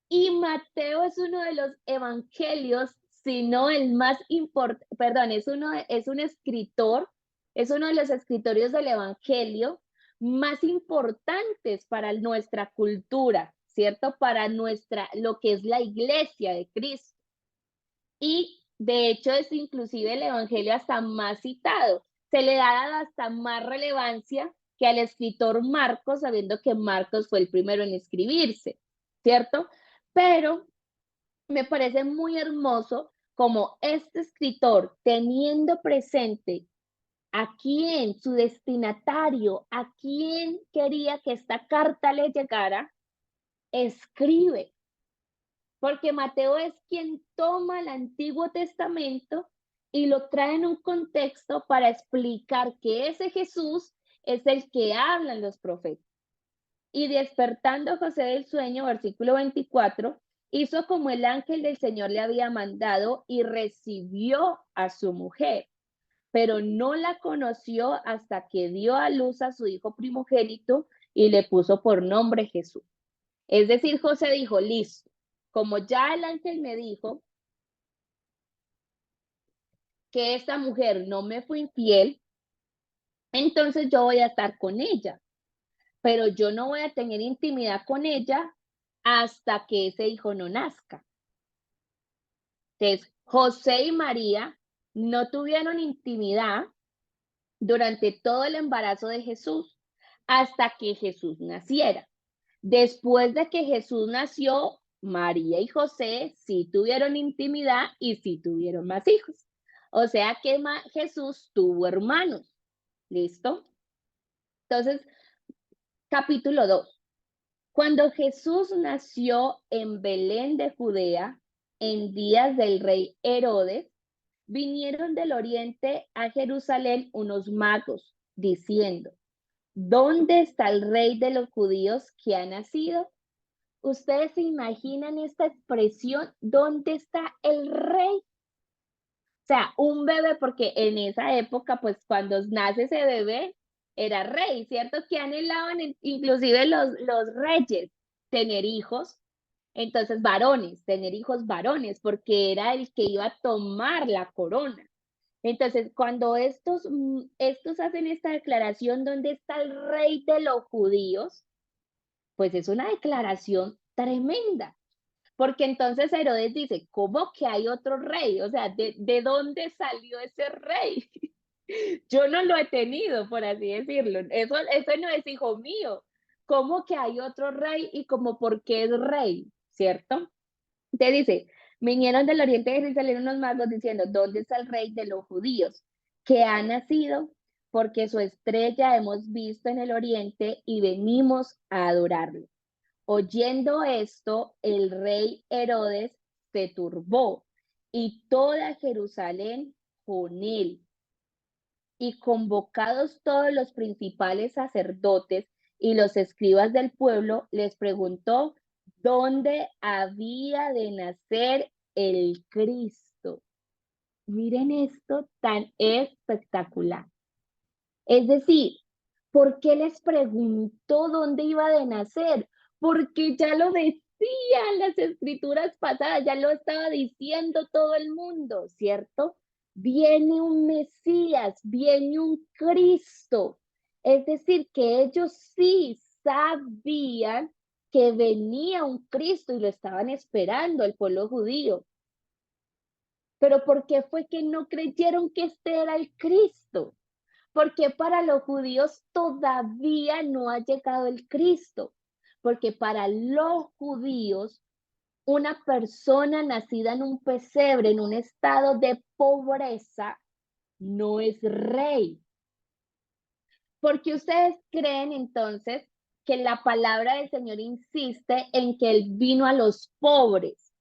Y Mateo es uno de los evangelios, si no el más importante, perdón, es un escritor, es uno de los escritorios del evangelio más importantes para nuestra cultura, ¿cierto? Para lo que es la iglesia de Cristo. Y de hecho es inclusive el evangelio hasta más citado. Se le da hasta más relevancia que al escritor Marcos, sabiendo que Marcos fue el primero en escribirse, ¿cierto? Pero me parece muy hermoso como este escritor, teniendo presente a quién, su destinatario, a quién quería que esta carta le llegara, escribe. Porque Mateo es quien toma el Antiguo Testamento y lo trae en un contexto para explicar que ese Jesús es el que hablan los profetas. Y despertando José del sueño, versículo 24, hizo como el ángel del Señor le había mandado y recibió a su mujer, pero no la conoció hasta que dio a luz a su hijo primogénito y le puso por nombre Jesús. Es decir, José dijo, listo, como ya el ángel me dijo que esta mujer no me fue infiel, entonces yo voy a estar con ella, pero yo no voy a tener intimidad con ella hasta que ese hijo no nazca. Entonces, José y María no tuvieron intimidad durante todo el embarazo de Jesús hasta que Jesús naciera. Después de que Jesús nació, María y José sí tuvieron intimidad y sí tuvieron más hijos. O sea que Jesús tuvo hermanos. ¿Listo? Entonces, capítulo 2. Cuando Jesús nació en Belén de Judea, en días del rey Herodes, vinieron del oriente a Jerusalén unos magos, diciendo, ¿dónde está el rey de los judíos que ha nacido? ¿Ustedes se imaginan esta expresión? ¿Dónde está el rey? O sea, un bebé, porque en esa época, pues cuando nace ese bebé, era rey, ¿cierto? Que anhelaban inclusive los reyes tener hijos, entonces varones, tener hijos varones, porque era el que iba a tomar la corona. Entonces, cuando estos hacen esta declaración, ¿dónde está el rey de los judíos? Pues es una declaración tremenda, porque entonces Herodes dice, ¿cómo que hay otro rey? O sea, ¿de dónde salió ese rey? Yo no lo he tenido, por así decirlo. Eso no es hijo mío. ¿Cómo que hay otro rey y como por qué es rey? ¿Cierto? Te dice, vinieron del oriente de Jerusalén unos magos diciendo, ¿dónde está el rey de los judíos? Que ha nacido, porque su estrella hemos visto en el oriente y venimos a adorarlo. Oyendo esto, el rey Herodes se turbó y toda Jerusalén con él. Y convocados todos los principales sacerdotes y los escribas del pueblo, les preguntó dónde había de nacer el Cristo. Miren esto tan espectacular. Es decir, ¿por qué les preguntó dónde iba de nacer? Porque ya lo decían las escrituras pasadas, ya lo estaba diciendo todo el mundo, ¿cierto? Viene un Mesías, viene un Cristo. Es decir, que ellos sí sabían que venía un Cristo y lo estaban esperando el pueblo judío. Pero ¿por qué fue que no creyeron que este era el Cristo? Porque para los judíos todavía no ha llegado el Cristo, porque para los judíos una persona nacida en un pesebre, en un estado de pobreza, no es rey. Porque ustedes creen entonces que la palabra del Señor insiste en que Él vino a los pobres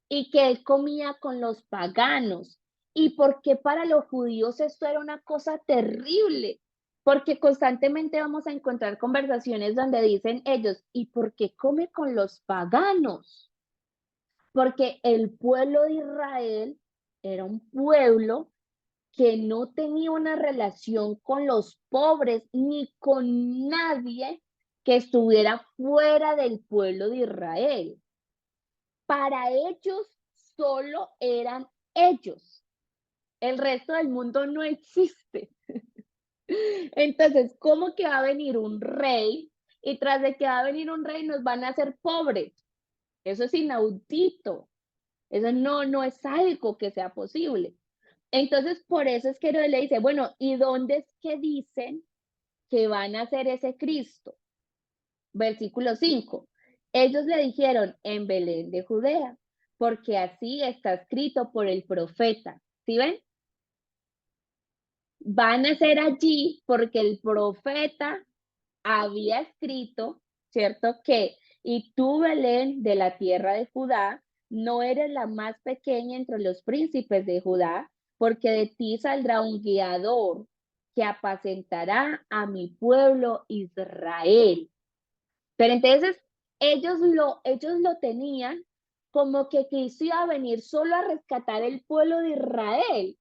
y que Él comía con los paganos. ¿Y por qué para los judíos esto era una cosa terrible? Porque constantemente vamos a encontrar conversaciones donde dicen ellos, ¿y por qué come con los paganos? Porque el pueblo de Israel era un pueblo que no tenía una relación con los pobres ni con nadie que estuviera fuera del pueblo de Israel. Para ellos solo eran ellos. El resto del mundo no existe. Entonces, ¿cómo que va a venir un rey? Y tras de que va a venir un rey nos van a hacer pobres. Eso es inaudito. Eso no es algo que sea posible. Entonces, por eso es que Herodes le dice, bueno, ¿y dónde es que dicen que van a ser ese Cristo? Versículo 5. Ellos le dijeron, en Belén de Judea, porque así está escrito por el profeta. ¿Sí ven? Van a ser allí porque el profeta había escrito, ¿cierto? Que, y tú, Belén, de la tierra de Judá, no eres la más pequeña entre los príncipes de Judá, porque de ti saldrá un guiador que apacentará a mi pueblo Israel. Pero entonces ellos lo tenían como que Cristo iba a venir solo a rescatar el pueblo de Israel,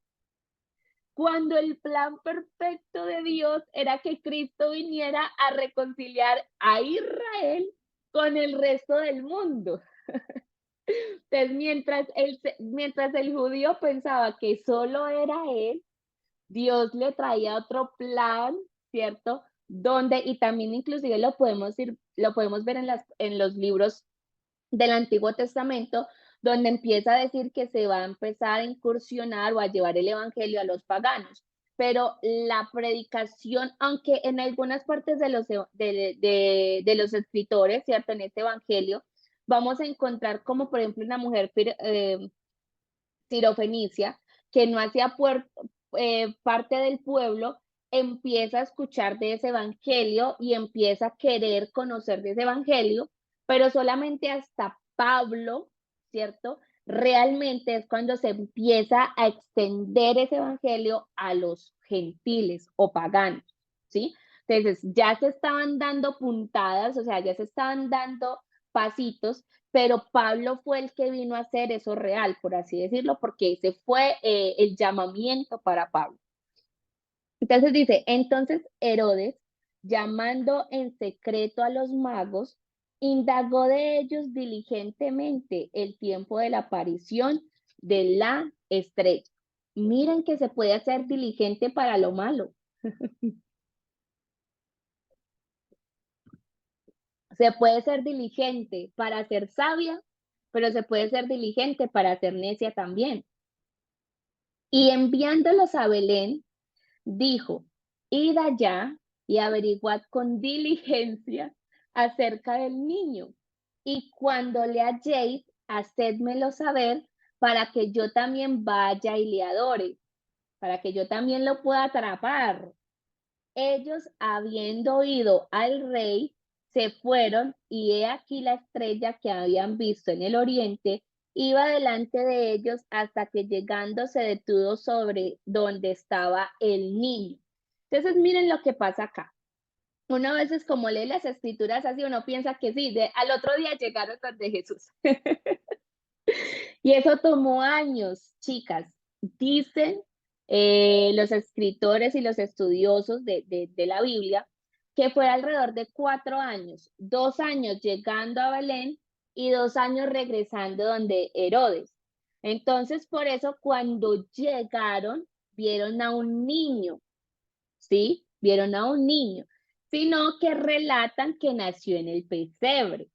cuando el plan perfecto de Dios era que Cristo viniera a reconciliar a Israel con el resto del mundo. Entonces, mientras el judío pensaba que solo era él, Dios le traía otro plan, ¿cierto? Donde, y también inclusive lo podemos ver en los libros del Antiguo Testamento, donde empieza a decir que se va a empezar a incursionar o a llevar el evangelio a los paganos. Pero la predicación, aunque en algunas partes de los escritores, ¿cierto? En este evangelio, vamos a encontrar como por ejemplo una mujer sirofenicia que no hacía parte del pueblo, empieza a escuchar de ese evangelio y empieza a querer conocer de ese evangelio, pero solamente hasta Pablo, ¿cierto? Realmente es cuando se empieza a extender ese evangelio a los gentiles o paganos, ¿sí? Entonces ya se estaban dando puntadas, o sea, ya se estaban dando pasitos, pero Pablo fue el que vino a hacer eso real, por así decirlo, porque ese fue el llamamiento para Pablo. Entonces dice, entonces Herodes, llamando en secreto a los magos, indagó de ellos diligentemente el tiempo de la aparición de la estrella. Miren que se puede hacer diligente para lo malo. Se puede ser diligente para ser sabia, pero se puede ser diligente para ser necia también. Y enviándolos a Belén, dijo, id allá y averiguad con diligencia acerca del niño. Y cuando le halléis, hacedmelo saber para que yo también vaya y le adore, para que yo también lo pueda atrapar. Ellos, habiendo oído al rey, se fueron, y he aquí la estrella que habían visto en el oriente iba delante de ellos hasta que llegando se detuvo sobre donde estaba el niño. Entonces miren lo que pasa acá. Uno a veces como lee las escrituras así, uno piensa que sí, al otro día llegaron donde Jesús. Y eso tomó años, chicas. Dicen los escritores y los estudiosos de la Biblia que fue alrededor de 4 años, 2 años llegando a Belén y 2 años regresando donde Herodes. Entonces, por eso cuando llegaron, vieron a un niño, ¿sí? Vieron a un niño, sino que relatan que nació en el pesebre.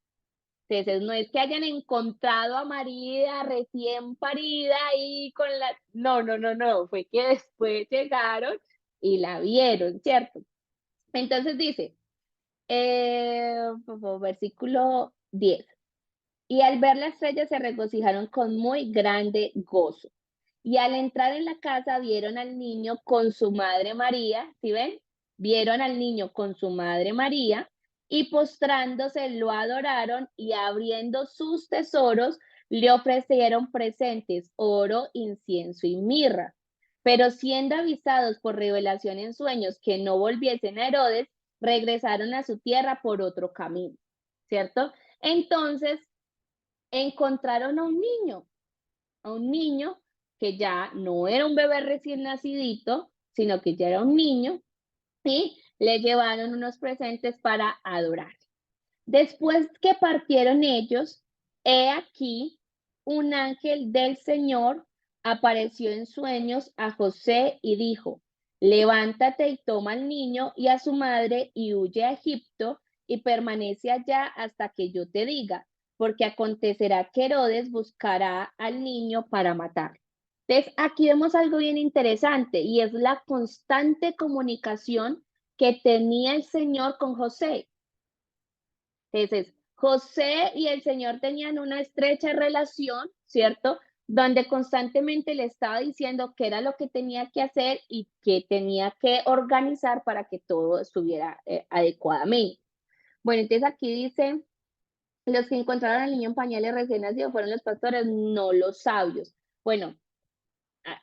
Entonces, no es que hayan encontrado a María recién parida y con la... No, no, no, no, fue que después llegaron y la vieron, ¿cierto? Entonces dice, versículo 10. Y al ver la estrella se regocijaron con muy grande gozo. Y al entrar en la casa vieron al niño con su madre María, ¿sí ven? Vieron al niño con su madre María y postrándose lo adoraron y abriendo sus tesoros le ofrecieron presentes, oro, incienso y mirra. Pero siendo avisados por revelación en sueños que no volviesen a Herodes, regresaron a su tierra por otro camino, ¿cierto? Entonces encontraron a un niño que ya no era un bebé recién nacidito, sino que ya era un niño, y le llevaron unos presentes para adorar. Después que partieron ellos, he aquí, un ángel del Señor apareció en sueños a José y dijo, levántate y toma al niño y a su madre y huye a Egipto y permanece allá hasta que yo te diga, porque acontecerá que Herodes buscará al niño para matarlo. Entonces, aquí vemos algo bien interesante y es la constante comunicación que tenía el Señor con José. Entonces, José y el Señor tenían una estrecha relación, ¿cierto? Donde constantemente le estaba diciendo qué era lo que tenía que hacer y qué tenía que organizar para que todo estuviera adecuadamente. Bueno, entonces aquí dice, los que encontraron al niño en pañales recién nacido fueron los pastores, no los sabios. Bueno,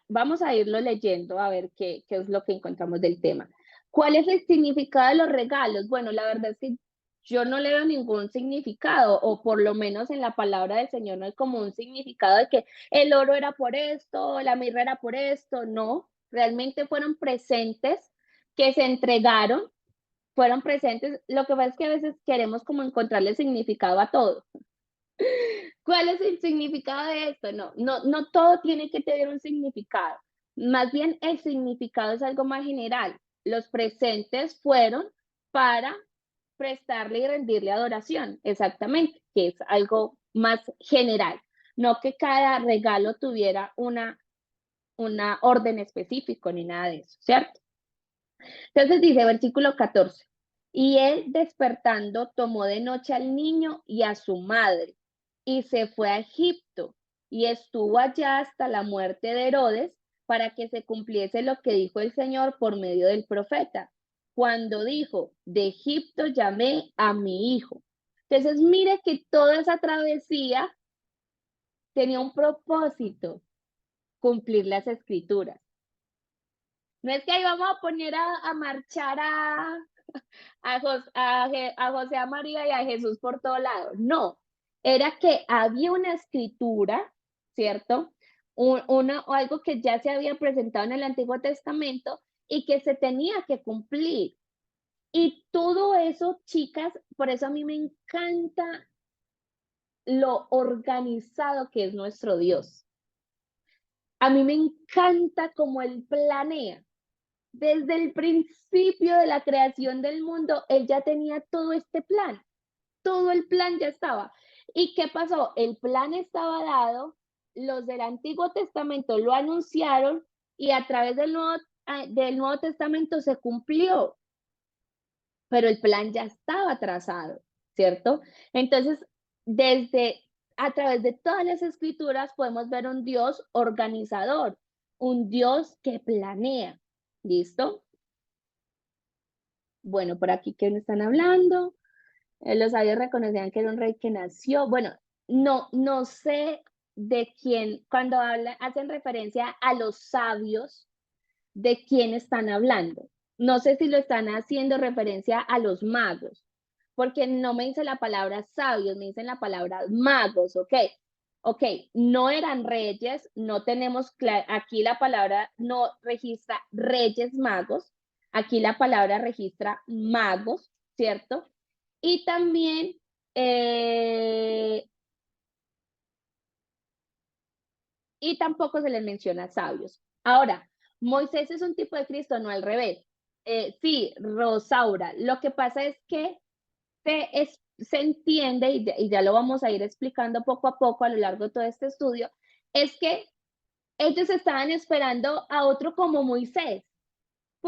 vamos a irlo leyendo a ver qué es lo que encontramos del tema. ¿Cuál es el significado de los regalos? Bueno, la verdad es que yo no le veo ningún significado, o por lo menos en la palabra del Señor no hay como un significado de que el oro era por esto, la mirra era por esto, no, realmente fueron presentes que se entregaron, fueron presentes, lo que pasa es que a veces queremos como encontrarle significado a todo. ¿Cuál es el significado de esto? No todo tiene que tener un significado. Más bien el significado es algo más general. Los presentes fueron para prestarle y rendirle adoración, exactamente, que es algo más general. No que cada regalo tuviera una orden específico ni nada de eso, ¿cierto? Entonces dice, versículo 14, y él despertando tomó de noche al niño y a su madre y se fue a Egipto y estuvo allá hasta la muerte de Herodes para que se cumpliese lo que dijo el Señor por medio del profeta, cuando dijo, de Egipto llamé a mi hijo. Entonces mire que toda esa travesía tenía un propósito, cumplir las escrituras. No es que ahí vamos a poner a marchar a José, a María y a Jesús por todo lado. No, era que había una escritura, ¿cierto? Algo que ya se había presentado en el Antiguo Testamento y que se tenía que cumplir. Y todo eso, chicas, por eso a mí me encanta lo organizado que es nuestro Dios. A mí me encanta cómo Él planea. Desde el principio de la creación del mundo, Él ya tenía todo este plan. Todo el plan ya estaba. ¿Y qué pasó? El plan estaba dado, los del Antiguo Testamento lo anunciaron y a través del Nuevo Testamento se cumplió, pero el plan ya estaba trazado, ¿cierto? Entonces, a través de todas las escrituras podemos ver un Dios organizador, un Dios que planea, ¿listo? Bueno, por aquí que me están hablando. Los sabios reconocían que era un rey que nació. Bueno, no sé de quién, cuando hacen referencia a los sabios, de quién están hablando. No sé si lo están haciendo referencia a los magos, porque no me dice la palabra sabios, me dicen la palabra magos, ¿ok? Ok, no eran reyes, no tenemos, aquí la palabra no registra reyes magos, aquí la palabra registra magos, ¿cierto? Y también y tampoco se les menciona sabios. Ahora, Moisés es un tipo de Cristo, no al revés. Sí, Rosaura, lo que pasa es que se entiende, y ya lo vamos a ir explicando poco a poco a lo largo de todo este estudio, es que ellos estaban esperando a otro como Moisés.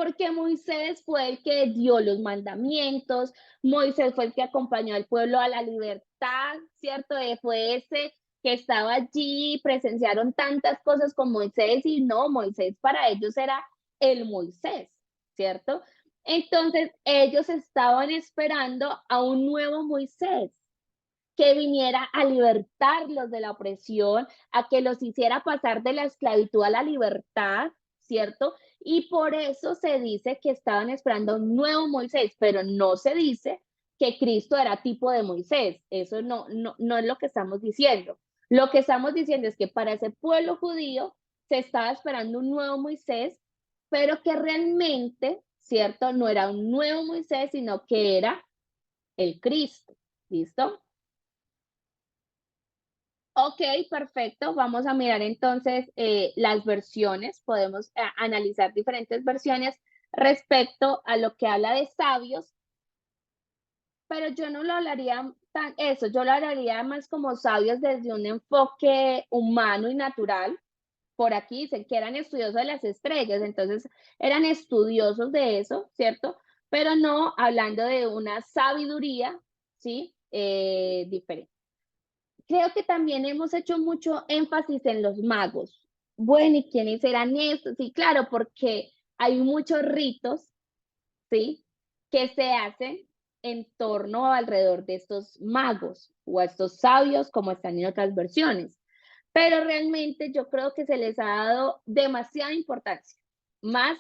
porque Moisés fue el que dio los mandamientos, Moisés fue el que acompañó al pueblo a la libertad, ¿cierto? Fue ese que estaba allí, presenciaron tantas cosas con Moisés y no, Moisés para ellos era el Moisés, ¿cierto? Entonces ellos estaban esperando a un nuevo Moisés que viniera a libertarlos de la opresión, a que los hiciera pasar de la esclavitud a la libertad, ¿cierto? Y por eso se dice que estaban esperando un nuevo Moisés, pero no se dice que Cristo era tipo de Moisés. Eso no es lo que estamos diciendo. Lo que estamos diciendo es que para ese pueblo judío se estaba esperando un nuevo Moisés, pero que realmente, ¿cierto? No era un nuevo Moisés, sino que era el Cristo. ¿Listo? Ok, perfecto. Vamos a mirar entonces las versiones. Podemos analizar diferentes versiones respecto a lo que habla de sabios, pero yo no lo hablaría tan eso, yo lo hablaría más como sabios desde un enfoque humano y natural. Por aquí dicen que eran estudiosos de las estrellas, entonces eran estudiosos de eso, ¿cierto? Pero no hablando de una sabiduría, ¿sí? Diferente. Creo que también hemos hecho mucho énfasis en los magos. Bueno, ¿y quiénes eran estos? Sí, claro, porque hay muchos ritos, ¿sí? Que se hacen en torno o alrededor de estos magos o a estos sabios, como están en otras versiones. Pero realmente yo creo que se les ha dado demasiada importancia, más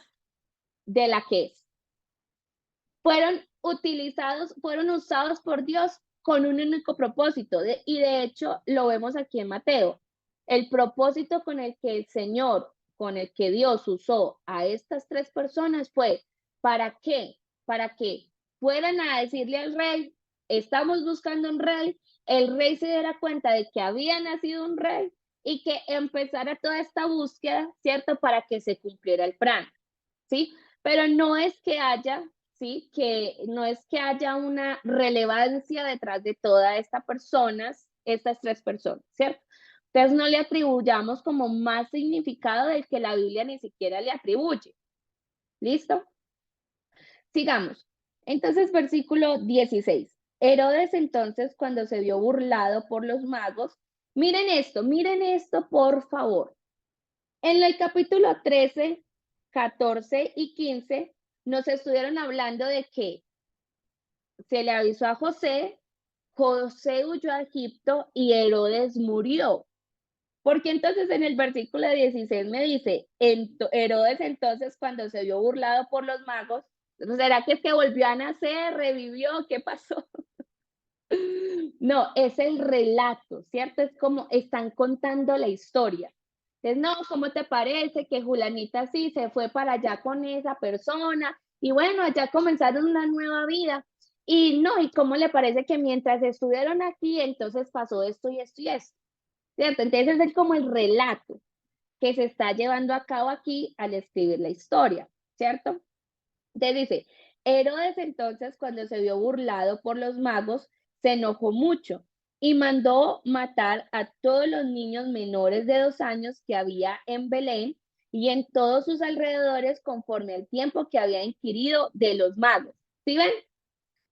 de la que es. Fueron usados por Dios con un único propósito, y de hecho lo vemos aquí en Mateo. El propósito con el que el Señor, con el que Dios usó a estas tres personas fue, ¿para qué? Para que fueran a decirle al rey, estamos buscando un rey, el rey se diera cuenta de que había nacido un rey y que empezara toda esta búsqueda, ¿cierto? Para que se cumpliera el plan, ¿sí? Pero no es que haya, ¿sí? Que no es que haya una relevancia detrás de todas estas tres personas, ¿cierto? Entonces no le atribuyamos como más significado del que la Biblia ni siquiera le atribuye. ¿Listo? Sigamos. Entonces, versículo 16. Herodes entonces, cuando se vio burlado por los magos, miren esto, por favor. En el capítulo 13, 14 y 15 nos estuvieron hablando de que se le avisó a José, José huyó a Egipto y Herodes murió. Porque entonces en el versículo 16 me dice, Herodes entonces cuando se vio burlado por los magos, ¿será que se volvió a nacer, revivió? ¿Qué pasó? No, es el relato, ¿cierto? Es como están contando la historia. Entonces, no, ¿cómo te parece que Julanita sí se fue para allá con esa persona? Y bueno, allá comenzaron una nueva vida. Y no, ¿y cómo le parece que mientras estuvieron aquí, entonces pasó esto y esto y esto? ¿Cierto? Entonces es como el relato que se está llevando a cabo aquí al escribir la historia, ¿cierto? Entonces dice, Herodes entonces cuando se vio burlado por los magos, se enojó mucho y mandó matar a todos los niños menores de 2 años que había en Belén y en todos sus alrededores conforme al tiempo que había inquirido de los magos. ¿Sí ven?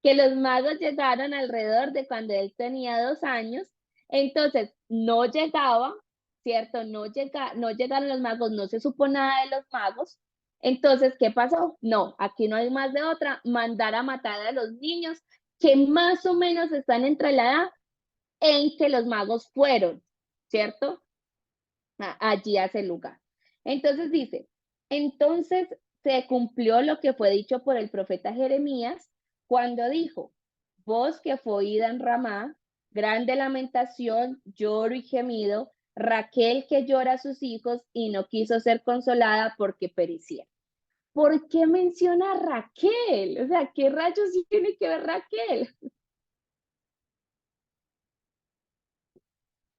Que los magos llegaron alrededor de cuando él tenía 2 años, entonces no llegaba, ¿cierto? No llegaron los magos, no se supo nada de los magos. Entonces, ¿qué pasó? No, aquí no hay más de otra, mandar a matar a los niños que más o menos están entre la edad en que los magos fueron, ¿cierto? Allí a ese lugar. Entonces dice, entonces se cumplió lo que fue dicho por el profeta Jeremías cuando dijo, voz que fue oída en Ramá, grande lamentación, lloro y gemido, Raquel que llora a sus hijos y no quiso ser consolada porque perecía. ¿Por qué menciona a Raquel? O sea, ¿qué rayos tiene que ver Raquel?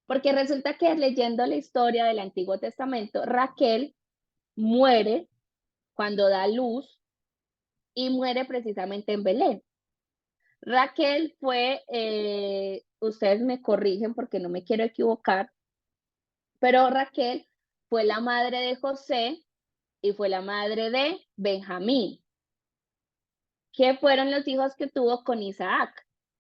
Porque resulta que leyendo la historia del Antiguo Testamento, Raquel muere cuando da luz y muere precisamente en Belén. Raquel fue, ustedes me corrigen porque no me quiero equivocar, pero Raquel fue la madre de José, y fue la madre de Benjamín, que fueron los hijos que tuvo con Isaac,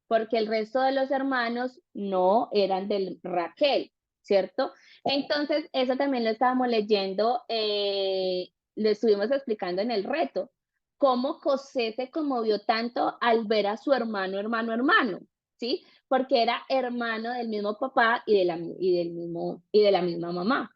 porque el resto de los hermanos no eran de Raquel, ¿cierto? Entonces, eso también lo estábamos leyendo, lo estuvimos explicando en el reto, cómo José se conmovió tanto al ver a su hermano, ¿sí? Porque era hermano del mismo papá y de la misma mamá.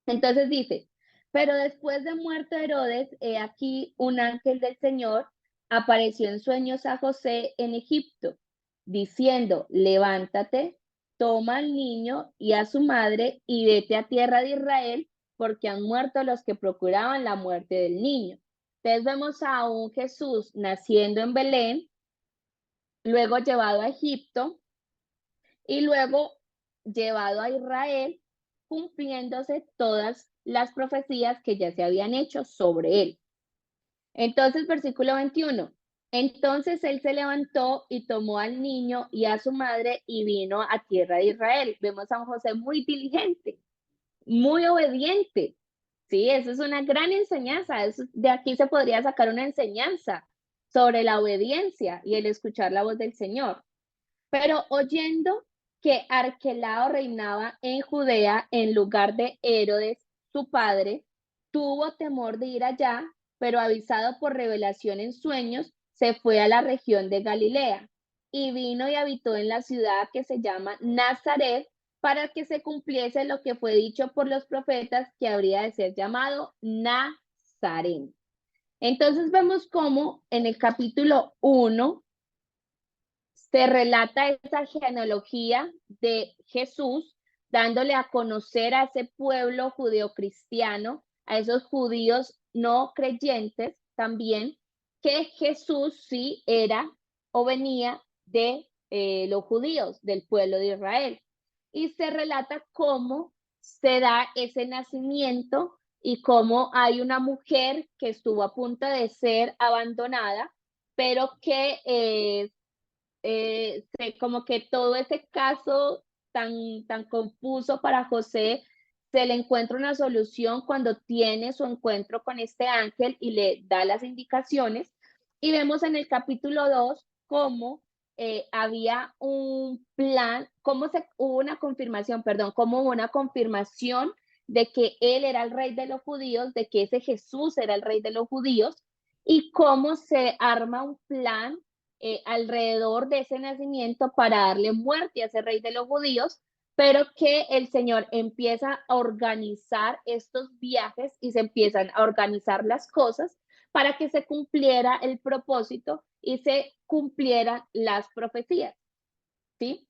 Entonces dice, pero después de muerto Herodes, he aquí un ángel del Señor apareció en sueños a José en Egipto, diciendo, levántate, toma al niño y a su madre y vete a tierra de Israel, porque han muerto los que procuraban la muerte del niño. Entonces vemos a un Jesús naciendo en Belén, luego llevado a Egipto y luego llevado a Israel, cumpliéndose todas las profecías que ya se habían hecho sobre él. Entonces, versículo 21. Entonces él se levantó y tomó al niño y a su madre y vino a tierra de Israel. Vemos a un José muy diligente, muy obediente. Sí, eso es una gran enseñanza. De aquí se podría sacar una enseñanza sobre la obediencia y el escuchar la voz del Señor. Pero oyendo que Arquelao reinaba en Judea en lugar de Herodes, su padre, tuvo temor de ir allá, pero avisado por revelación en sueños, se fue a la región de Galilea y vino y habitó en la ciudad que se llama Nazaret para que se cumpliese lo que fue dicho por los profetas que habría de ser llamado Nazareno. Entonces vemos cómo en el capítulo 1 se relata esa genealogía de Jesús, dándole a conocer a ese pueblo judeocristiano, a esos judíos no creyentes también, que Jesús sí era o venía de los judíos, del pueblo de Israel. Y se relata cómo se da ese nacimiento y cómo hay una mujer que estuvo a punto de ser abandonada, pero que como que todo ese caso tan confuso para José, se le encuentra una solución cuando tiene su encuentro con este ángel y le da las indicaciones. Y vemos en el capítulo 2 cómo había un plan, hubo una confirmación, perdón, cómo hubo una confirmación de que él era el rey de los judíos, de que ese Jesús era el rey de los judíos, y cómo se arma un plan alrededor de ese nacimiento para darle muerte a ese rey de los judíos, pero que el Señor empieza a organizar estos viajes y se empiezan a organizar las cosas para que se cumpliera el propósito y se cumplieran las profecías, ¿sí?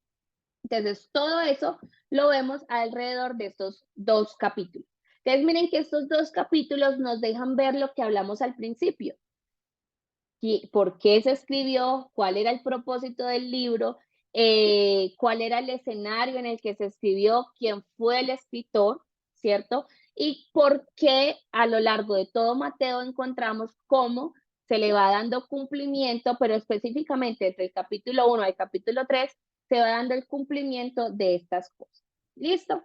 Entonces, todo eso lo vemos alrededor de estos dos capítulos. Entonces, miren que estos dos capítulos nos dejan ver lo que hablamos al principio. Por qué se escribió, cuál era el propósito del libro, cuál era el escenario en el que se escribió, quién fue el escritor, ¿cierto? Y por qué a lo largo de todo Mateo encontramos cómo se le va dando cumplimiento, pero específicamente entre el capítulo 1 al capítulo 3 se va dando el cumplimiento de estas cosas. ¿Listo?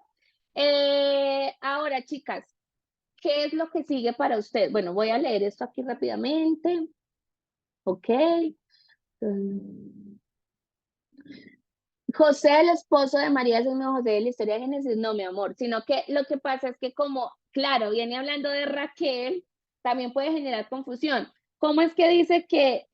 Ahora, chicas, ¿qué es lo que sigue para usted? Bueno, voy a leer esto aquí rápidamente. Ok. José, el esposo de María, es el mismo José de la historia de Génesis. No, mi amor, sino que lo que pasa es que como, claro, viene hablando de Raquel, también puede generar confusión. ¿Cómo es que dice que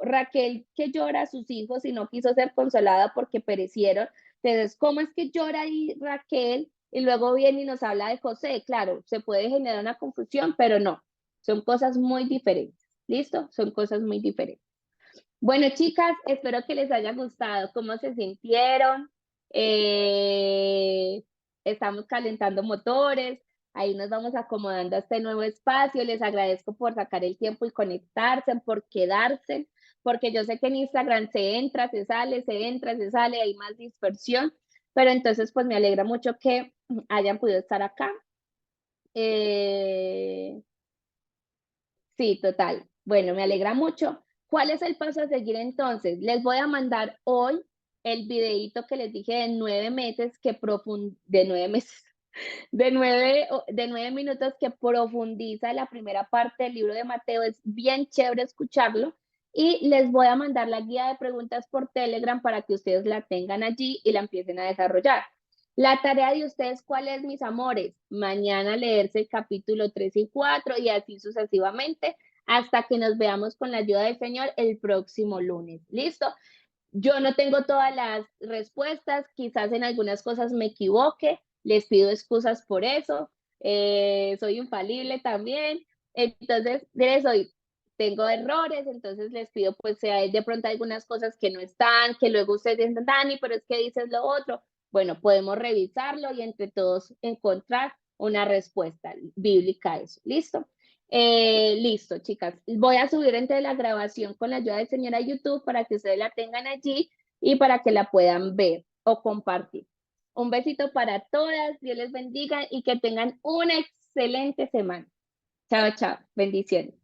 Raquel que llora a sus hijos y no quiso ser consolada porque perecieron? Entonces, ¿cómo es que llora ahí Raquel y luego viene y nos habla de José? Claro, se puede generar una confusión, pero no, son cosas muy diferentes. ¿Listo? Son cosas muy diferentes. Bueno, chicas, espero que les haya gustado. ¿Cómo se sintieron? Eh, Estamos calentando motores. Ahí nos vamos acomodando a este nuevo espacio. Les agradezco por sacar el tiempo y conectarse, por quedarse, porque yo sé que en Instagram se entra, se sale, se entra, se sale, hay más dispersión, pero entonces pues me alegra mucho que hayan podido estar acá. Eh, Sí, total. Bueno, me alegra mucho. ¿Cuál es el paso a seguir entonces? Les voy a mandar hoy el videíto que les dije de 9 meses de 9 meses, de 9 minutos que profundiza la primera parte del libro de Mateo. Es bien chévere escucharlo. Y les voy a mandar la guía de preguntas por Telegram para que ustedes la tengan allí y la empiecen a desarrollar. La tarea de ustedes, ¿cuál es, mis amores? Mañana leerse el capítulo 3 y 4 y así sucesivamente hasta que nos veamos con la ayuda del Señor el próximo lunes. ¿Listo? Yo no tengo todas las respuestas, quizás en algunas cosas me equivoque, les pido excusas por eso, soy infalible también, entonces de eso tengo errores, entonces les pido pues si hay de pronto algunas cosas que no están, que luego ustedes dicen, Dani, pero es que dices lo otro, bueno, podemos revisarlo y entre todos encontrar una respuesta bíblica a eso, ¿listo? Listo, chicas. Voy a subir entre la grabación con la ayuda del Señor a YouTube para que ustedes la tengan allí y para que la puedan ver o compartir. Un besito para todas, Dios les bendiga y que tengan una excelente semana. Chao, chao. Bendiciones.